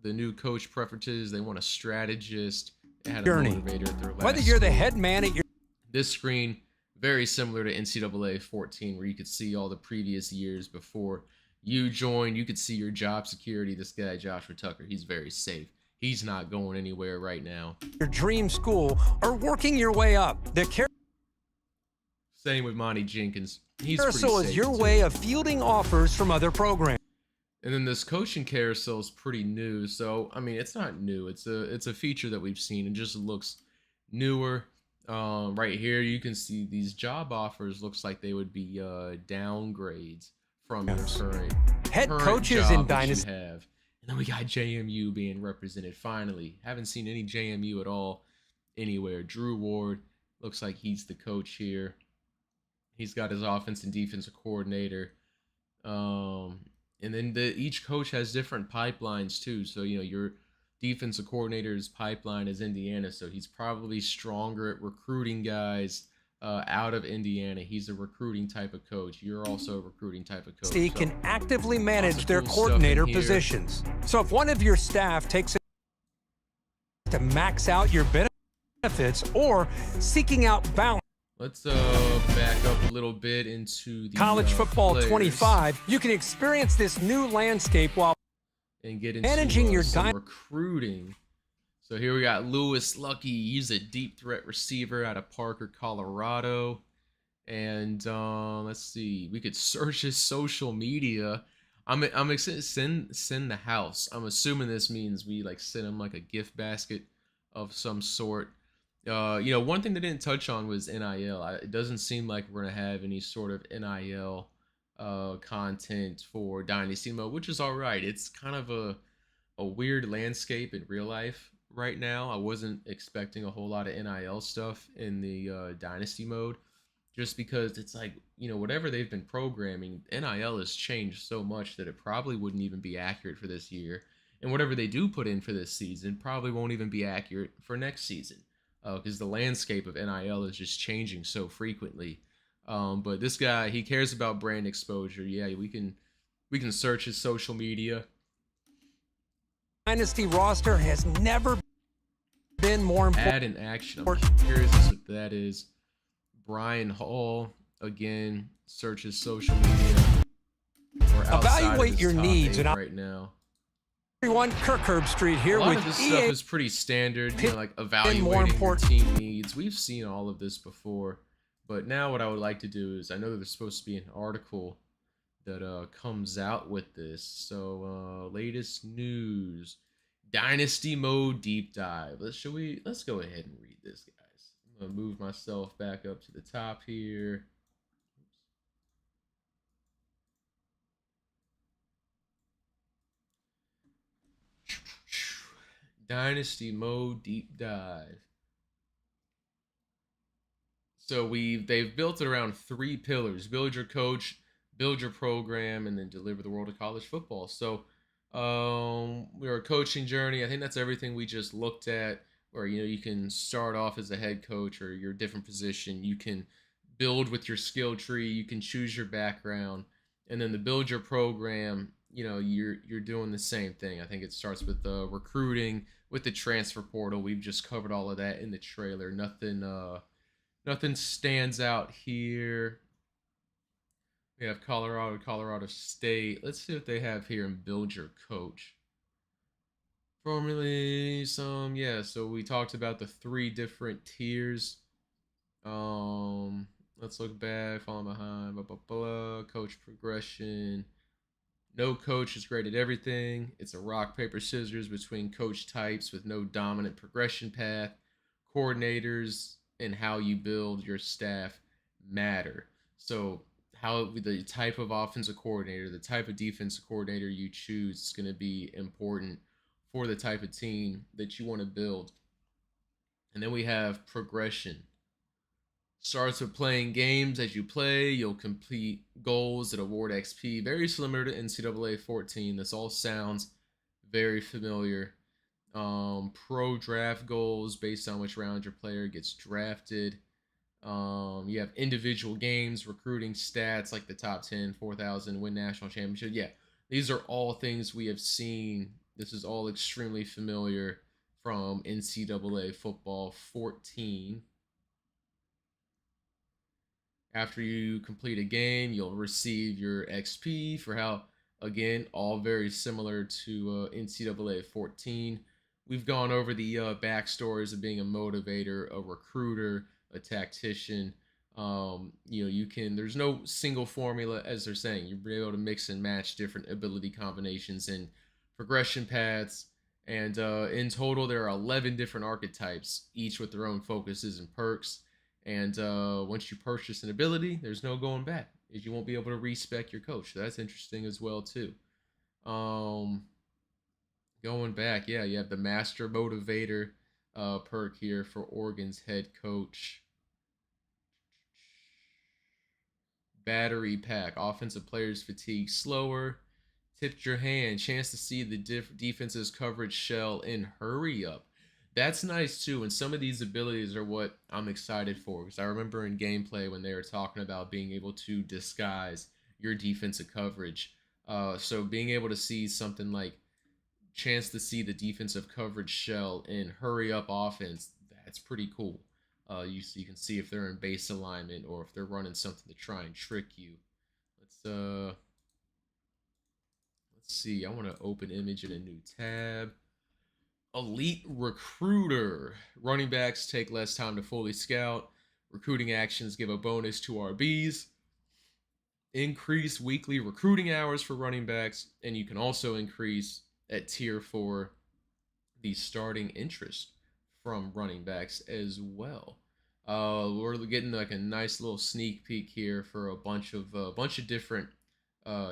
new coach preferences. They want a strategist. They had a journey. motivator at their last Whether you're the school. head man at your This screen, very similar to NCAA 14, where you could see all the previous years before you joined. You could see your job security. This guy, Joshua Tucker, he's very safe. He's not going anywhere right now. Your dream school or working your way up. The Same with Monty Jenkins. He's carousel pretty safe is your too. way of fielding offers from other programs. And then this coaching carousel is pretty new. So, I mean, it's not new. It's a feature that we've seen. It just looks newer. Right here, you can see these job offers. Looks like they would be downgrades from your current Coaches job in Dynasty. have. And then we got JMU being represented finally. Haven't seen any JMU at all anywhere. Drew Ward looks like he's the coach here. He's got his offense and defensive coordinator. And then each coach has different pipelines too. So, you know, your defensive coordinator's pipeline is Indiana. So he's probably stronger at recruiting guys out of Indiana. He's a recruiting type of coach. You're also a recruiting type of coach. They can actively manage their coordinator positions. So if one of your staff takes it to max out your benefits or seeking out balance. Let's back up a little bit into the College Football players 25. You can experience this new landscape while and get into managing your some recruiting. So here we got Lewis Lucky. He's a deep threat receiver out of Parker, Colorado. And let's see. We could search his social media. I'm excited. Send the house. I'm assuming this means we like send him like a gift basket of some sort. One thing they didn't touch on was NIL. It doesn't seem like we're gonna have any sort of NIL content for Dynasty Mode, which is all right. It's kind of a weird landscape in real life right now. I wasn't expecting a whole lot of NIL stuff in the Dynasty Mode, just because it's like, whatever they've been programming, NIL has changed so much that it probably wouldn't even be accurate for this year. And whatever they do put in for this season probably won't even be accurate for next season, because the landscape of NIL is just changing so frequently. But this guy, he cares about brand exposure. Yeah, we can search his social media. Dynasty roster has never been more important. Add an action. I'm curious as to what that is. Brian Hall, again, search his social media. Evaluate your needs right now. Everyone, Kirk Herbstreit here with a lot of this stuff is pretty standard, like evaluating your team needs. We've seen all of this before, but now what I would like to do is, I know that there's supposed to be an article that comes out with this. So latest news, Dynasty Mode deep dive. Let's go ahead and read this, guys. I'm gonna move myself back up to the top here. Dynasty Mode deep dive. So they've built it around 3 pillars: build your coach, build your program, and then deliver the world of college football. So we're a coaching journey. I think that's everything we just looked at, where you can start off as a head coach or your different position. You can build with your skill tree, you can choose your background, and then the build your program, you're doing the same thing. I think it starts with recruiting, with the transfer portal. We've just covered all of that in the trailer. Nothing stands out here. We have Colorado State. Let's see what they have here in build your coach. Formerly so we talked about the 3 different tiers. Let's look back, falling behind, blah, blah, blah. Coach progression. No coach is great at everything. It's a rock, paper, scissors between coach types with no dominant progression path. Coordinators and how you build your staff matter. So how the type of offensive coordinator, the type of defensive coordinator you choose is going to be important for the type of team that you want to build. And then we have progression. Starts with playing games. As you play, you'll complete goals that award XP. Very similar to NCAA 14. This all sounds very familiar. Pro draft goals based on which round your player gets drafted. You have individual games, recruiting stats like the top 10, 4,000, win national championship. Yeah, these are all things we have seen. This is all extremely familiar from NCAA football 14. After you complete a game, you'll receive your XP for how, again, all very similar to NCAA 14. We've gone over the backstories of being a motivator, a recruiter, a tactician. There's no single formula, as they're saying. You're able to mix and match different ability combinations and progression paths. And in total, there are 11 different archetypes, each with their own focuses and perks. And once you purchase an ability, there's no going back, as you won't be able to respec your coach. So that's interesting as well, too. Going back, yeah, you have the Master Motivator perk here for Oregon's head coach. Battery pack. Offensive players fatigue slower. Tipped your hand. Chance to see the defense's coverage shell in hurry up. That's nice too, and some of these abilities are what I'm excited for, because I remember in gameplay when they were talking about being able to disguise your defensive coverage. So being able to see something like chance to see the defensive coverage shell in hurry up offense, that's pretty cool. You can see if they're in base alignment or if they're running something to try and trick you. Let's see. I want to open image in a new tab. Elite recruiter. Running backs take less time to fully scout. Recruiting actions give a bonus to RBs. Increase weekly recruiting hours for running backs. And you can also increase at tier 4 the starting interest from running backs as well. We're getting like a nice little sneak peek here for a bunch of different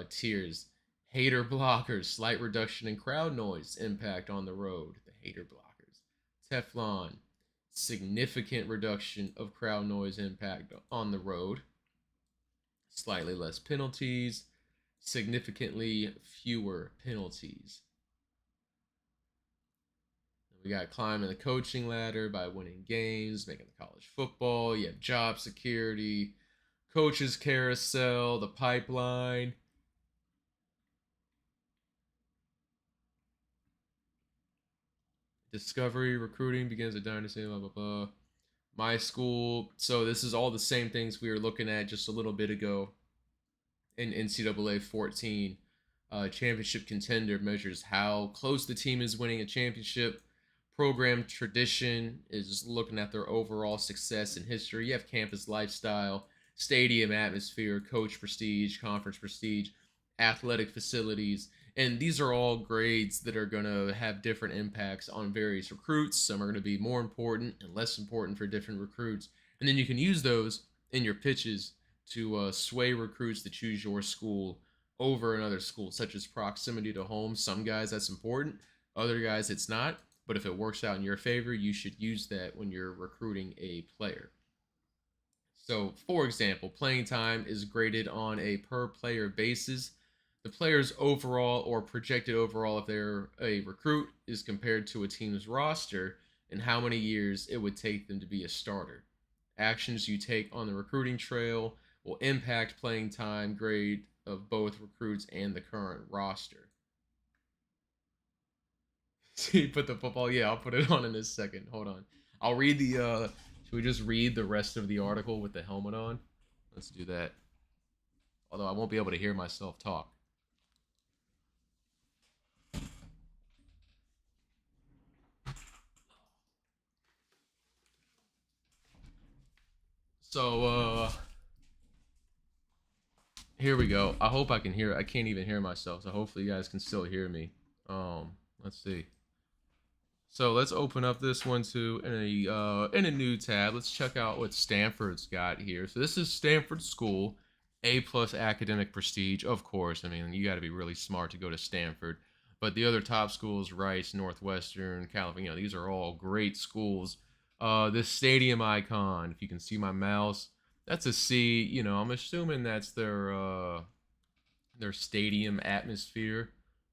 tiers. Hater blockers, slight reduction in crowd noise impact on the road. The hater blockers. Teflon, significant reduction of crowd noise impact on the road. Slightly less penalties, significantly fewer penalties. We got climbing the coaching ladder by winning games, making the college football. You have job security, coaches carousel, the pipeline. Discovery, recruiting begins at Dynasty, blah, blah, blah. My school. So this is all the same things we were looking at just a little bit ago in NCAA 14. Championship contender measures how close the team is winning a championship. Program tradition is looking at their overall success and history. You have campus lifestyle, stadium atmosphere, coach prestige, conference prestige, athletic facilities. And these are all grades that are going to have different impacts on various recruits. Some are going to be more important and less important for different recruits. And then you can use those in your pitches to sway recruits to choose your school over another school, such as proximity to home. Some guys, that's important. Other guys, it's not. But if it works out in your favor, you should use that when you're recruiting a player. So, for example, playing time is graded on a per-player basis. The player's overall or projected overall, if they're a recruit, is compared to a team's roster and how many years it would take them to be a starter. Actions you take on the recruiting trail will impact playing time grade of both recruits and the current roster. See, put the football. Yeah, I'll put it on in a second. Hold on. I'll read the, should we just read the rest of the article with the helmet on? Let's do that. Although I won't be able to hear myself talk. So, here we go. I hope I can hear. I can't even hear myself, so hopefully you guys can still hear me. Let's see. So let's open up this one too in a new tab. Let's check out what Stanford's got here. So this is Stanford School, A+ academic prestige. Of course, I mean, you got to be really smart to go to Stanford. But the other top schools, Rice, Northwestern, California, these are all great schools. This stadium icon, if you can see my mouse, that's a C. You know, I'm assuming that's their stadium atmosphere.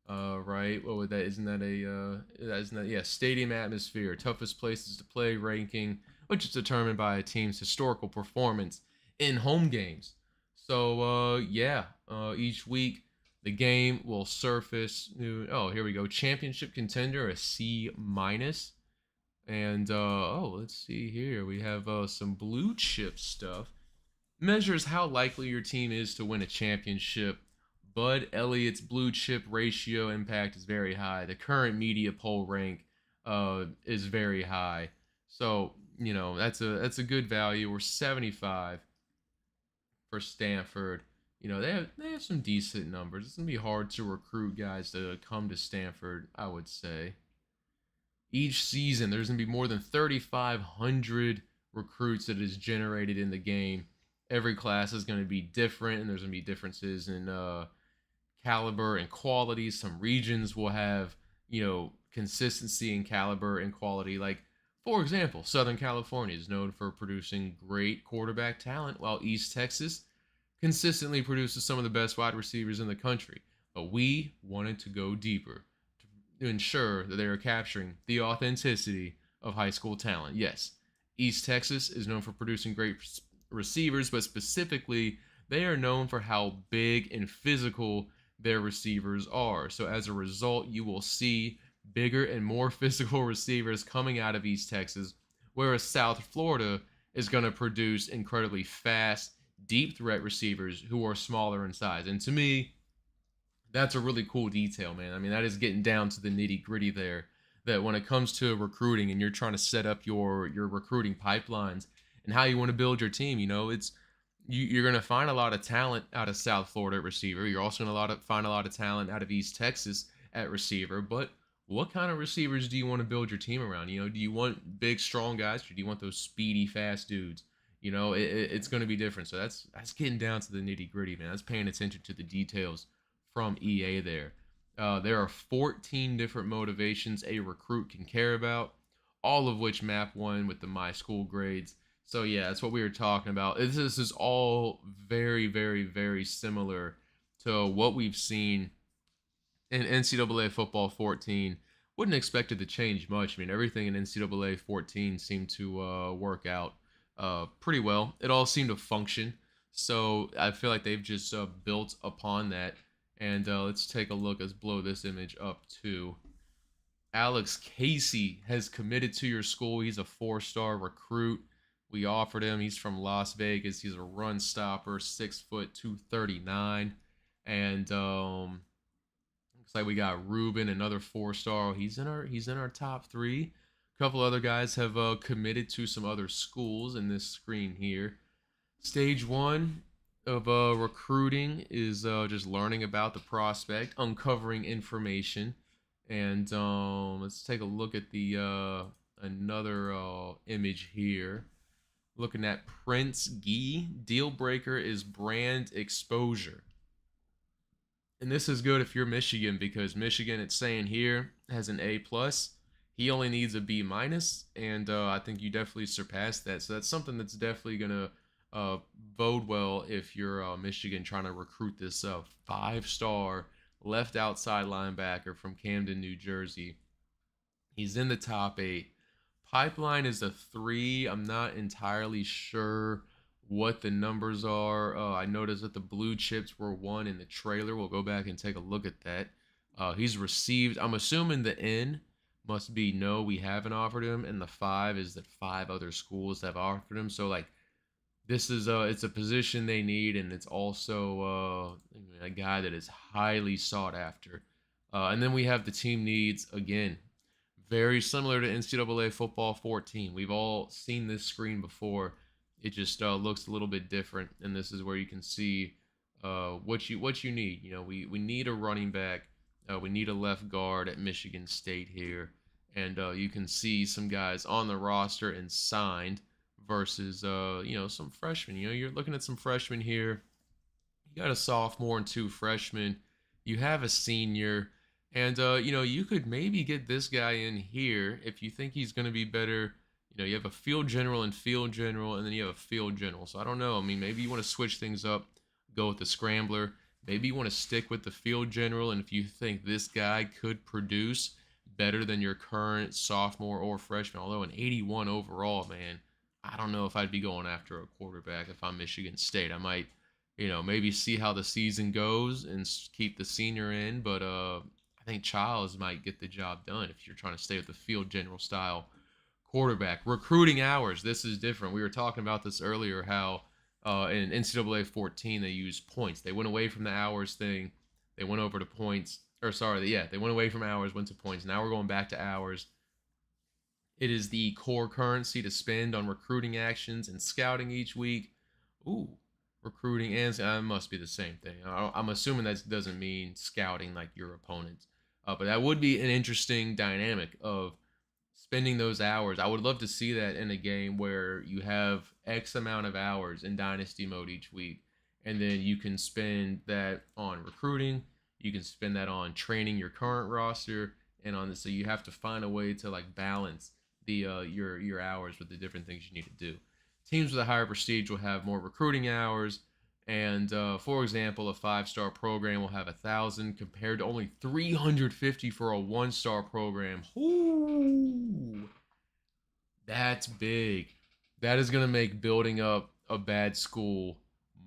Right? What would that? Isn't that yeah, stadium atmosphere, toughest places to play ranking, which is determined by a team's historical performance in home games. So yeah, each week the game will surface new. Oh, here we go. Championship contender, a C-. And oh, let's see here. We have some blue chip stuff. Measures how likely your team is to win a championship. Bud Elliott's blue chip ratio impact is very high. The current media poll rank is very high. So, you know, that's a good value. We're 75 for Stanford. You know, they have some decent numbers. It's going to be hard to recruit guys to come to Stanford, I would say. Each season, there's going to be more than 3,500 recruits that is generated in the game. Every class is going to be different, and there's going to be differences in caliber and quality. Some regions will have, you know, consistency in caliber and quality. Like, for example, Southern California is known for producing great quarterback talent, while East Texas consistently produces some of the best wide receivers in the country. But we wanted to go deeper to ensure that they are capturing the authenticity of high school talent. Yes, East Texas is known for producing great receivers, but specifically, they are known for how big and physical their receivers are. So as a result, you will see bigger and more physical receivers coming out of East Texas, whereas South Florida is going to produce incredibly fast, deep threat receivers who are smaller in size. And to me, that's a really cool detail, man. I mean, that is getting down to the nitty gritty there. that when it comes to recruiting and you're trying to set up your recruiting pipelines and how you want to build your team, you're going to find a lot of talent out of South Florida at receiver. You're also going to find a lot of talent out of East Texas at receiver. But what kind of receivers do you want to build your team around? Do you want big, strong guys, or do you want those speedy, fast dudes? It's going to be different. So that's getting down to the nitty gritty, man. That's paying attention to the details from EA there. There are 14 different motivations a recruit can care about, all of which map one with the My School grades. So yeah, that's what we were talking about. This is all very, very, very similar to what we've seen in NCAA Football 14. Wouldn't expect it to change much. I mean, everything in NCAA 14 seemed to work out pretty well. It all seemed to function. So I feel like they've just built upon that. And let's take a look. Let's blow this image up too. Alex Casey has committed to your school. He's a 4-star recruit. We offered him. He's from Las Vegas. He's a run stopper, 6 foot, 239. And looks like we got Ruben, another 4-star. He's in our top 3. A couple other guys have committed to some other schools in this screen here. Stage 1 of recruiting is just learning about the prospect, uncovering information. And let's take a look at the another image here. Looking at Prince Gee. Deal breaker is brand exposure. And this is good if you're Michigan, because Michigan, it's saying here, has an A+. He only needs a B-, and I think you definitely surpassed that. So that's something that's definitely going to bode well if you're Michigan trying to recruit this 5-star left outside linebacker from Camden, New Jersey. He's in the top 8. Pipeline is a 3. I'm not entirely sure what the numbers are. I noticed that the blue chips were 1 in the trailer. We'll go back and take a look at that. He's received, I'm assuming the N must be no, we haven't offered him, and the 5 is that 5 other schools have offered him. So like, this is it's a position they need, and it's also a guy that is highly sought after. And then we have the team needs again. Very similar to NCAA Football 14. We've all seen this screen before. It just looks a little bit different, and this is where you can see what you need. We need a running back. We need a left guard at Michigan State here, and you can see some guys on the roster and signed versus some freshmen. You're looking at some freshmen here. You got a sophomore and 2 freshmen. You have a senior. And, you could maybe get this guy in here if you think he's going to be better. You have a field general and then you have a field general. So I don't know. I mean, maybe you want to switch things up, go with the scrambler. Maybe you want to stick with the field general. And if you think this guy could produce better than your current sophomore or freshman, although an 81 overall, man, I don't know if I'd be going after a quarterback if I'm Michigan State. I might, maybe see how the season goes and keep the senior in. But, I think Childs might get the job done if you're trying to stay with the field general style quarterback. Recruiting hours, this is different. We were talking about this earlier, how in NCAA 14 they used points. They went away from the hours thing. They went over to points. They went away from hours, went to points. Now we're going back to hours. It is the core currency to spend on recruiting actions and scouting each week. Ooh. Recruiting and must be the same thing. I'm assuming that doesn't mean scouting like your opponents. But that would be an interesting dynamic of spending those hours. I would love to see that in a game where you have X amount of hours in Dynasty Mode each week, and then you can spend that on recruiting. You can spend that on training your current roster, and on this. So you have to find a way to like balance the your hours with the different things you need to do. Teams with a higher prestige will have more recruiting hours. And, for example, a 5-star program will have 1,000 compared to only 350 for a 1-star program. Ooh, that's big. That is going to make building up a bad school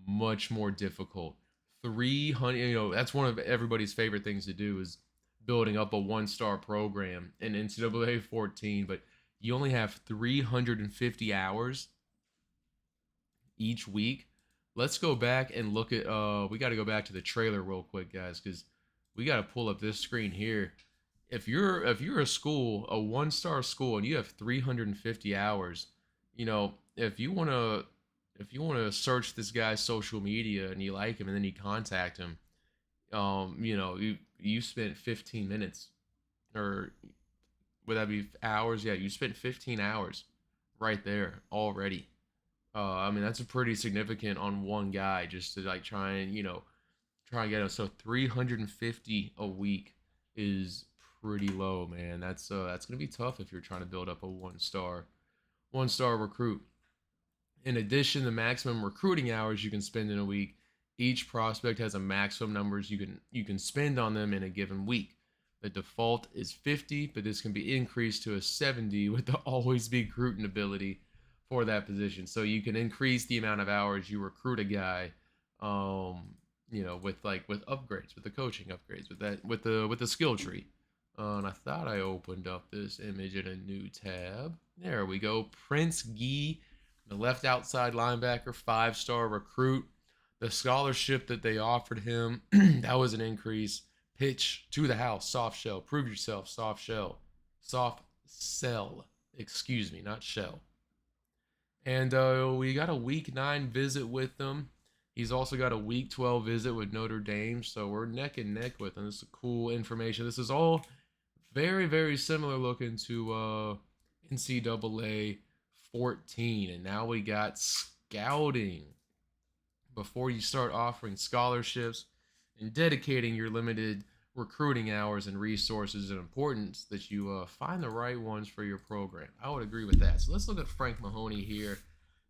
much more difficult. 300, that's one of everybody's favorite things to do is building up a 1-star program in NCAA 14, but you only have 350 hours each week. Let's go back and look at we got to go back to the trailer real quick, guys, because we got to pull up this screen here. if you're a school, a 1-star school, and you have 350 hours, if you want to search this guy's social media and you like him and then you contact him, you spent 15 minutes, or would that be hours? Yeah, you spent 15 hours right there already. I mean, that's a pretty significant on one guy just to like try and get him. So 350 a week is pretty low, man. That's gonna be tough if you're trying to build up a one-star recruit. In addition, the maximum recruiting hours you can spend in a week, each prospect has a maximum numbers you can spend on them in a given week. The default is 50, but this can be increased to a with the always be recruiting ability for that position. So you can increase the amount of hours you recruit a guy, with upgrades, with the coaching upgrades, with the skill tree. And I thought I opened up this image in a new tab. There we go. Prince Gee, the left outside linebacker, 5-star recruit. The scholarship that they offered him, that was an increase. Pitch to the house, soft shell. Prove yourself, soft shell. Soft sell, excuse me, not shell. And we got a week 9 visit with them. He's also got a week 12 visit with Notre Dame. So we're neck and neck with him. This is cool information. This is all very, very similar looking to NCAA 14. And now we got scouting. Before you start offering scholarships and dedicating your limited recruiting hours and resources, and importance that you find the right ones for your program. I would agree with that. So let's look at Frank Mahoney here,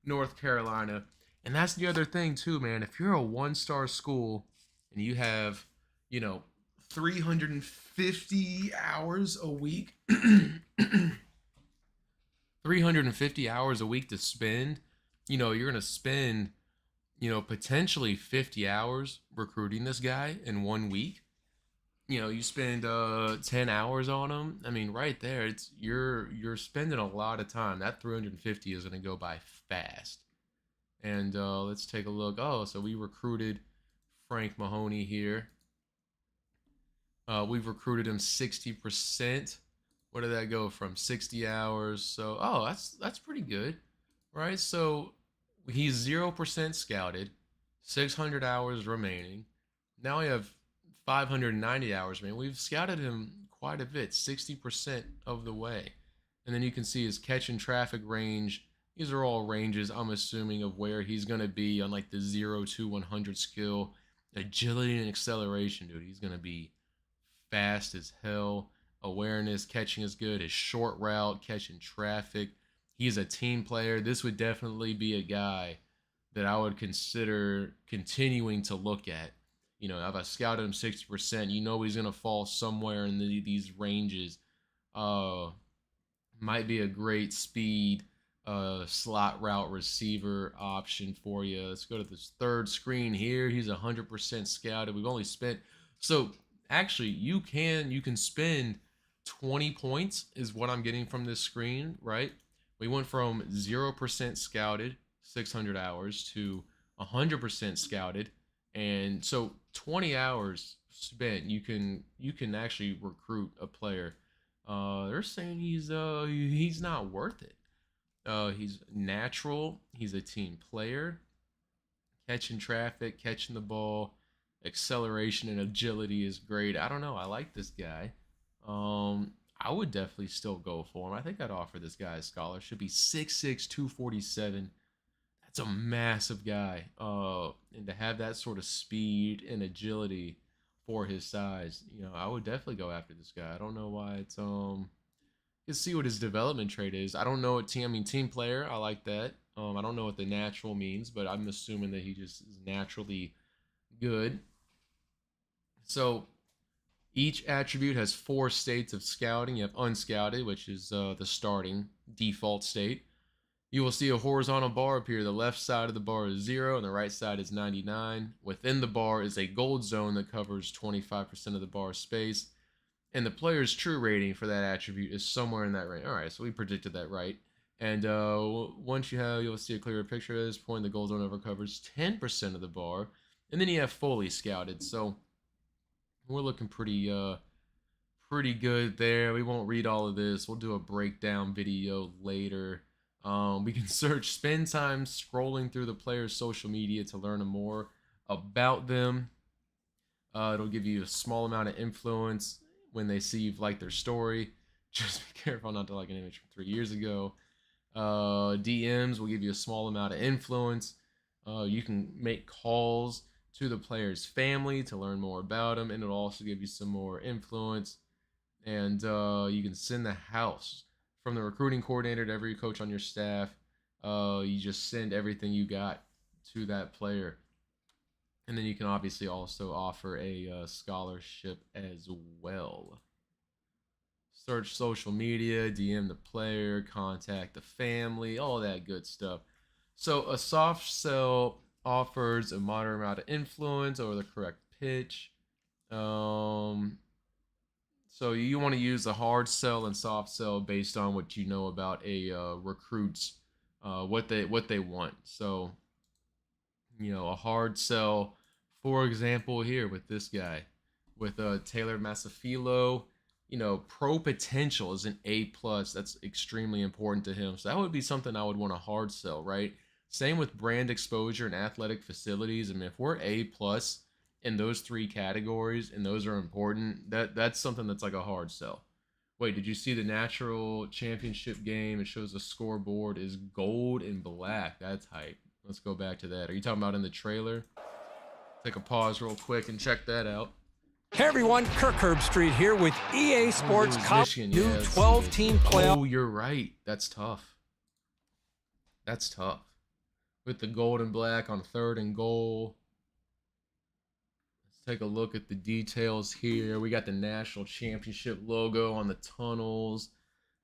North Carolina. And that's the other thing too, man. If you're a 1-star school and you have, 350 hours a week, 350 hours a week to spend, you're going to spend, potentially 50 hours recruiting this guy in 1 week. You spend 10 hours on him. I mean, right there, you're spending a lot of time. That 350 is going to go by fast. And let's take a look. Oh, so we recruited Frank Mahoney here. We've recruited him 60%. What did that go from? 60 hours. So, that's pretty good, right? So he's 0% scouted, 600 hours remaining. Now we have 590 hours remaining. We've scouted him quite a bit, 60% of the way. And then you can see his catch and traffic range. These are all ranges, I'm assuming, of where he's going to be on like the 0 to 100 skill. Agility and acceleration, dude. He's going to be fast as hell. Awareness, catching is good. His short route, catching traffic. He's a team player. This would definitely be a guy that I would consider continuing to look at. If I scouted him 60%, he's going to fall somewhere in these ranges. Might be a great speed slot route receiver option for you. Let's go to this third screen here. He's 100% scouted. We've only spent... So, actually, you can spend 20 points is what I'm getting from this screen, right? We went from 0% scouted, 600 hours, to 100% scouted. And so 20 hours spent, you can actually recruit a player. They're saying he's not worth it. He's natural. He's a team player. Catching traffic, catching the ball, acceleration and agility is great. I don't know. I like this guy. I would definitely still go for him. I think I'd offer this guy a scholarship. He's 6'6", 247. That's a massive guy. And to have that sort of speed and agility for his size, I would definitely go after this guy. I don't know why it's let's see what his development trait is. I don't know what team player. I like that. I don't know what the natural means, but I'm assuming that he just is naturally good. So each attribute has 4 states of scouting. You have unscouted, which is the starting default state. You will see a horizontal bar appear. The left side of the bar is 0 and the right side is 99. Within the bar is a gold zone that covers 25% of the bar space. And the player's true rating for that attribute is somewhere in that range. All right, so we predicted that right. And once you'll see a clearer picture at this point. The gold zone over covers 10% of the bar. And then you have fully scouted. So we're looking pretty pretty good there. We won't read all of this. We'll do a breakdown video later. We can spend time scrolling through the players' social media to learn more about them. It'll give you a small amount of influence when they see you've liked their story. Just be careful not to like an image from 3 years ago. DMs will give you a small amount of influence. You can make calls to the player's family to learn more about them, and it'll also give you some more influence. And you can send the house from the recruiting coordinator to every coach on your staff. You just send everything you got to that player. And then you can obviously also offer a scholarship as well. Search social media, DM the player, contact the family, all that good stuff. So a soft sell offers a moderate amount of influence over the correct pitch. So you want to use a hard sell and soft sell based on what you know about a recruit's what they want. So a hard sell, for example, here with this guy, with Taylor Masafilo. Pro potential is an A+. That's extremely important to him. So that would be something I would want to hard sell, right? Same with brand exposure and athletic facilities. I mean, if we're A+ in those 3 categories and those are important, that's something that's like a hard sell. Wait, did you see the natural championship game? It shows the scoreboard is gold and black. That's hype. Let's go back to that. Are you talking about in the trailer? Take a pause real quick and check that out. Hey everyone, Kirk Herbstreit here with EA Sports College new 12-team playoff. Oh, you're right. That's tough. That's tough. With the gold and black on 3rd and goal. Let's take a look at the details here. We got the national championship logo on the tunnels.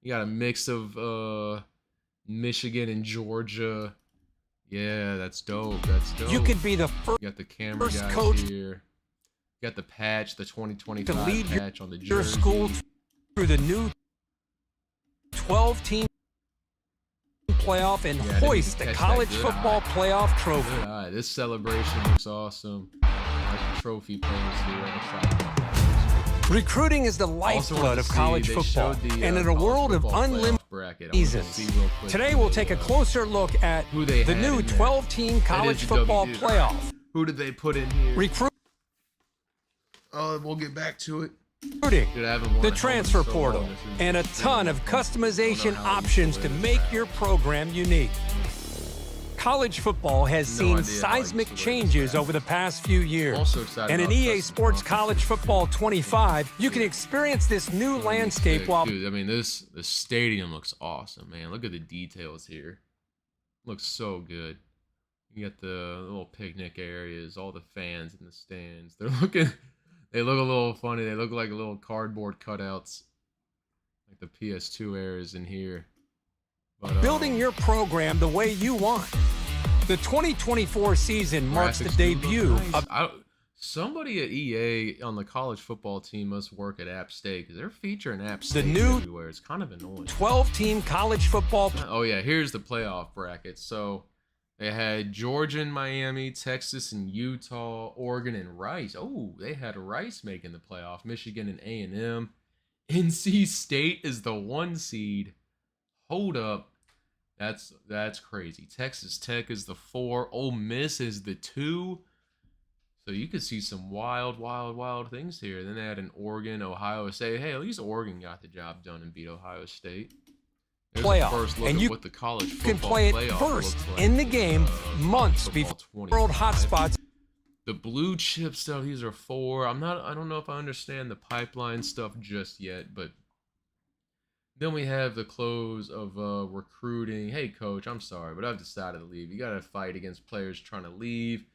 You got a mix of Michigan and Georgia. Yeah, that's dope. That's dope. You could be the first, you got the camera guys coach here. You got the patch, the 2025 to lead patch on the jersey. Your school through the new 12-team playoff and hoist the college football playoff trophy. Good eye. This celebration looks awesome. Like the trophy pose here. Recruiting is the lifeblood of college football, and in a world of unlimited seasons. Today we'll take a closer look at the new 12-team college football playoff. Who did they put in here? We'll get back to it. The transfer portal, and a ton of customization options to make your program unique. College football has seen seismic changes over the past few years. And in EA Sports College Football 25, you can experience this new landscape while... Dude, I mean, the stadium looks awesome, man. Look at the details here. Looks so good. You got the little picnic areas, all the fans in the stands. They look a little funny. They look like little cardboard cutouts. Like the PS2 eras in here. But, building your program the way you want. The 2024 season marks the debut of... Somebody at EA on the college football team must work at App State because they're featuring App State everywhere. It's kind of annoying. 12-team college football... Oh, yeah. Here's the playoff bracket. So... They had Georgia and Miami, Texas and Utah, Oregon and Rice. Oh, they had Rice making the playoff. Michigan and A&M. NC State is the 1 seed. Hold up. That's crazy. Texas Tech is the 4. Ole Miss is the 2. So you could see some wild things here. Then they had an Oregon, Ohio State. Hey, at least Oregon got the job done and beat Ohio State. There's playoff, and you what the college can play it first in the game months before world hotspots. The blue chip stuff, these are 4. I don't know if I understand the pipeline stuff just yet, but then we have the close of recruiting. Hey coach, I'm sorry, but I've decided to leave. You got to fight against players trying to leave.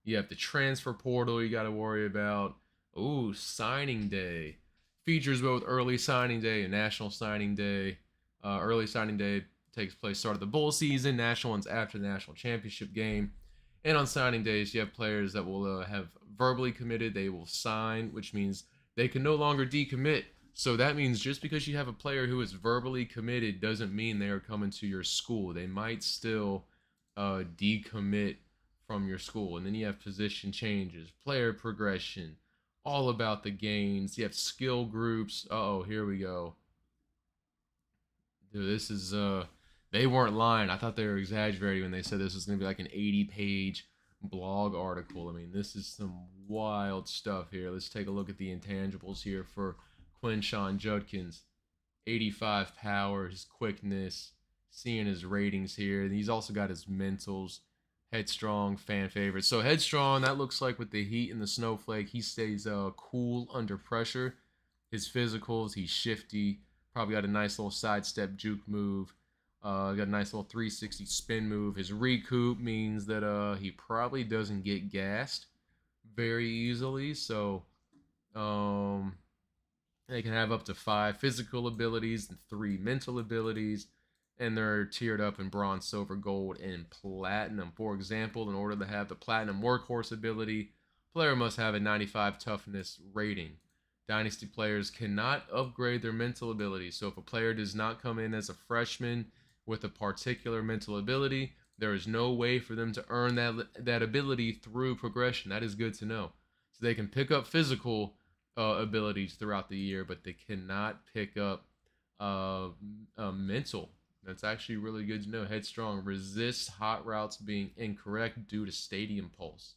You have the transfer portal you got to worry about. Ooh, signing day. Features both early signing day and national signing day. Early signing day takes place start of the bowl season. National one's after the national championship game. And on signing days, you have players that will have verbally committed. They will sign, which means they can no longer decommit. So that means just because you have a player who is verbally committed doesn't mean they are coming to your school. They might still decommit from your school. And then you have position changes, player progression, all about the gains. You have skill groups. Uh-oh, here we go. Dude, this is, they weren't lying. I thought they were exaggerating when they said this was going to be like an 80-page blog article. I mean, this is some wild stuff here. Let's take a look at the intangibles here for Quinshon Judkins. 85 power, his quickness, seeing his ratings here. And he's also got his mentals. Headstrong, fan favorite. So Headstrong, that looks like with the heat and the snowflake, he stays cool under pressure. His physicals, he's shifty. Probably got a nice little sidestep juke move. Got a nice little 360 spin move. His recoup means that he probably doesn't get gassed very easily. So they can have up to 5 physical abilities and 3 mental abilities. And they're tiered up in bronze, silver, gold, and platinum. For example, in order to have the platinum workhorse ability, player must have a 95 toughness rating. Dynasty players cannot upgrade their mental abilities. So if a player does not come in as a freshman with a particular mental ability, there is no way for them to earn that ability through progression. That is good to know. So they can pick up physical abilities throughout the year, but they cannot pick up mental. That's actually really good to know. Headstrong resists hot routes being incorrect due to stadium pulse.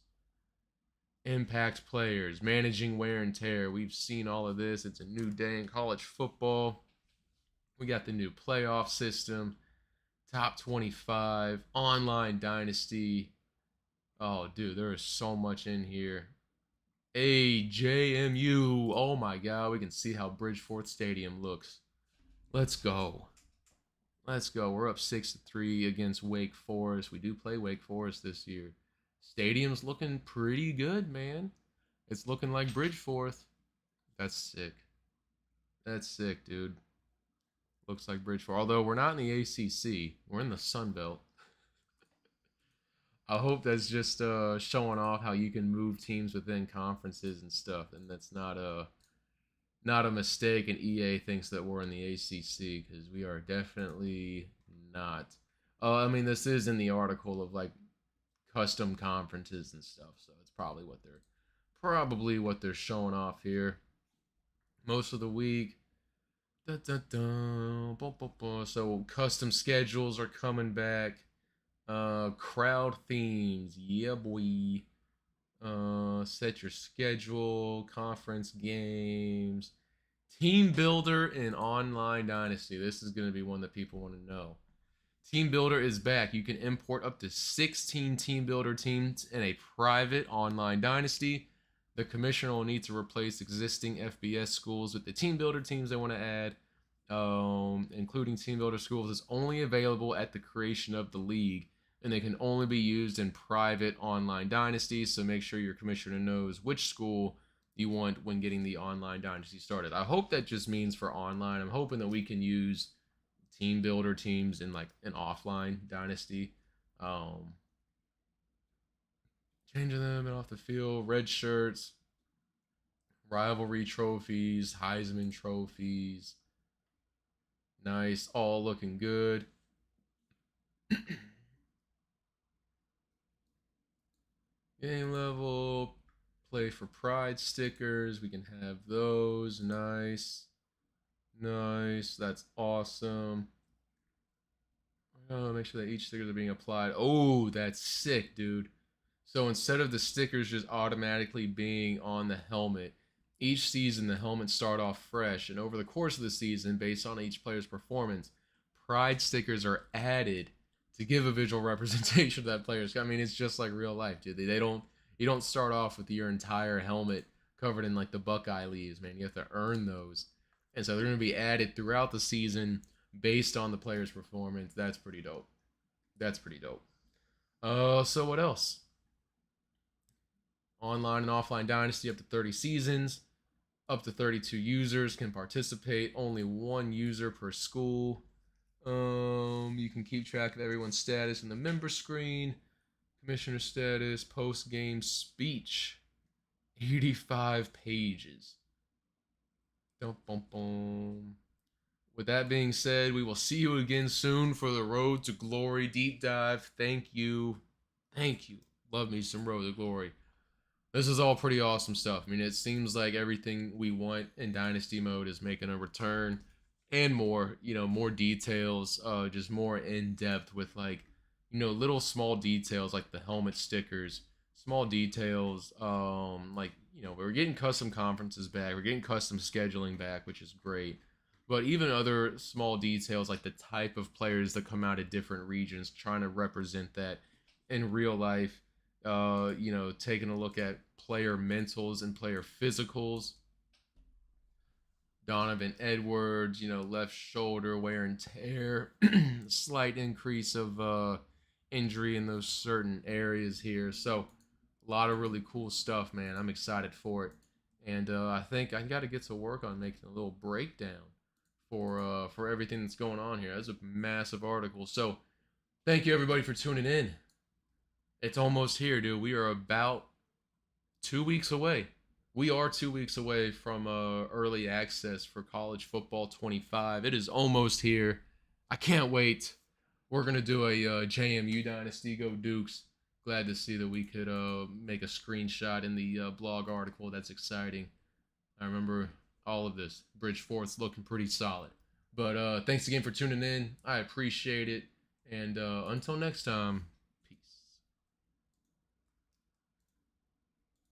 Impact players, managing wear and tear. We've seen all of this. It's a new day in college football. We got the new playoff system, top 25, online dynasty. Oh, dude, there is so much in here. AJMU. Oh, my God. We can see how Bridgeforth Stadium looks. Let's go. Let's go. We're up 6-3 against Wake Forest. We do play Wake Forest this year. Stadium's looking pretty good, man. It's looking like Bridgeforth. That's sick. That's sick, dude. Looks like Bridgeforth. Although we're not in the ACC. We're in the Sun Belt. I hope that's just showing off how you can move teams within conferences and stuff. And that's not a mistake, and EA thinks that we're in the ACC, because we are definitely not. I mean, this is in the article of like custom conferences and stuff, so it's probably what they're showing off here. Most of the week. So custom schedules are coming back. Crowd themes, yeah boy. Set your schedule, conference games, team builder, and online dynasty. This is going to be one that people want to know. Team builder is back. You can import up to 16 team builder teams in a private online dynasty. The commissioner will need to replace existing FBS schools with the team builder teams they want to add, including team builder schools is only available at the creation of the league, and they can only be used in private online dynasties. So make sure your commissioner knows which school you want when getting the online dynasty started. I hope that just means for online. I'm hoping that we can use team builder teams in like an offline dynasty. Changing them and off the field, red shirts, rivalry trophies, Heisman trophies. Nice, all looking good. Game level, play for pride stickers. We can have those. Nice. Nice. That's awesome. Make sure that each stickers are being applied. Oh, that's sick, dude. So instead of the stickers just automatically being on the helmet, each season the helmets start off fresh. And over the course of the season, based on each player's performance, pride stickers are added to give a visual representation of that player's. I mean, it's just like real life, dude. You don't start off with your entire helmet covered in like the Buckeye leaves, man. You have to earn those. And so they're going to be added throughout the season based on the player's performance. That's pretty dope. That's pretty dope. So what else? Online and offline dynasty up to 30 seasons. Up to 32 users can participate. Only one user per school. You can keep track of everyone's status in the member screen. Commissioner status, post-game speech. 85 pages. With that being said, we will see you again soon for the Road to Glory deep dive. Thank you. Thank you. Love me some Road to Glory. This is all pretty awesome stuff. I mean, it seems like everything we want in Dynasty Mode is making a return, and more, more details, just more in depth with, like, little small details like the helmet stickers, small details, like, we're getting custom conferences back, we're getting custom scheduling back, which is great. But even other small details like the type of players that come out of different regions, trying to represent that in real life. Taking a look at player mentals and player physicals. Donovan Edwards, left shoulder wear and tear, slight increase of injury in those certain areas here. So a lot of really cool stuff, man. I'm excited for it. And I think I got to get to work on making a little breakdown for everything that's going on here. That's a massive article. So thank you, everybody, for tuning in. It's almost here, dude. We are about 2 weeks away. We are 2 weeks away from early access for College Football 25. It is almost here. I can't wait. We're going to do a JMU Dynasty. Go Dukes. Glad to see that we could make a screenshot in the blog article. That's exciting. I remember all of this. Bridgeforth's looking pretty solid. But thanks again for tuning in. I appreciate it. And until next time.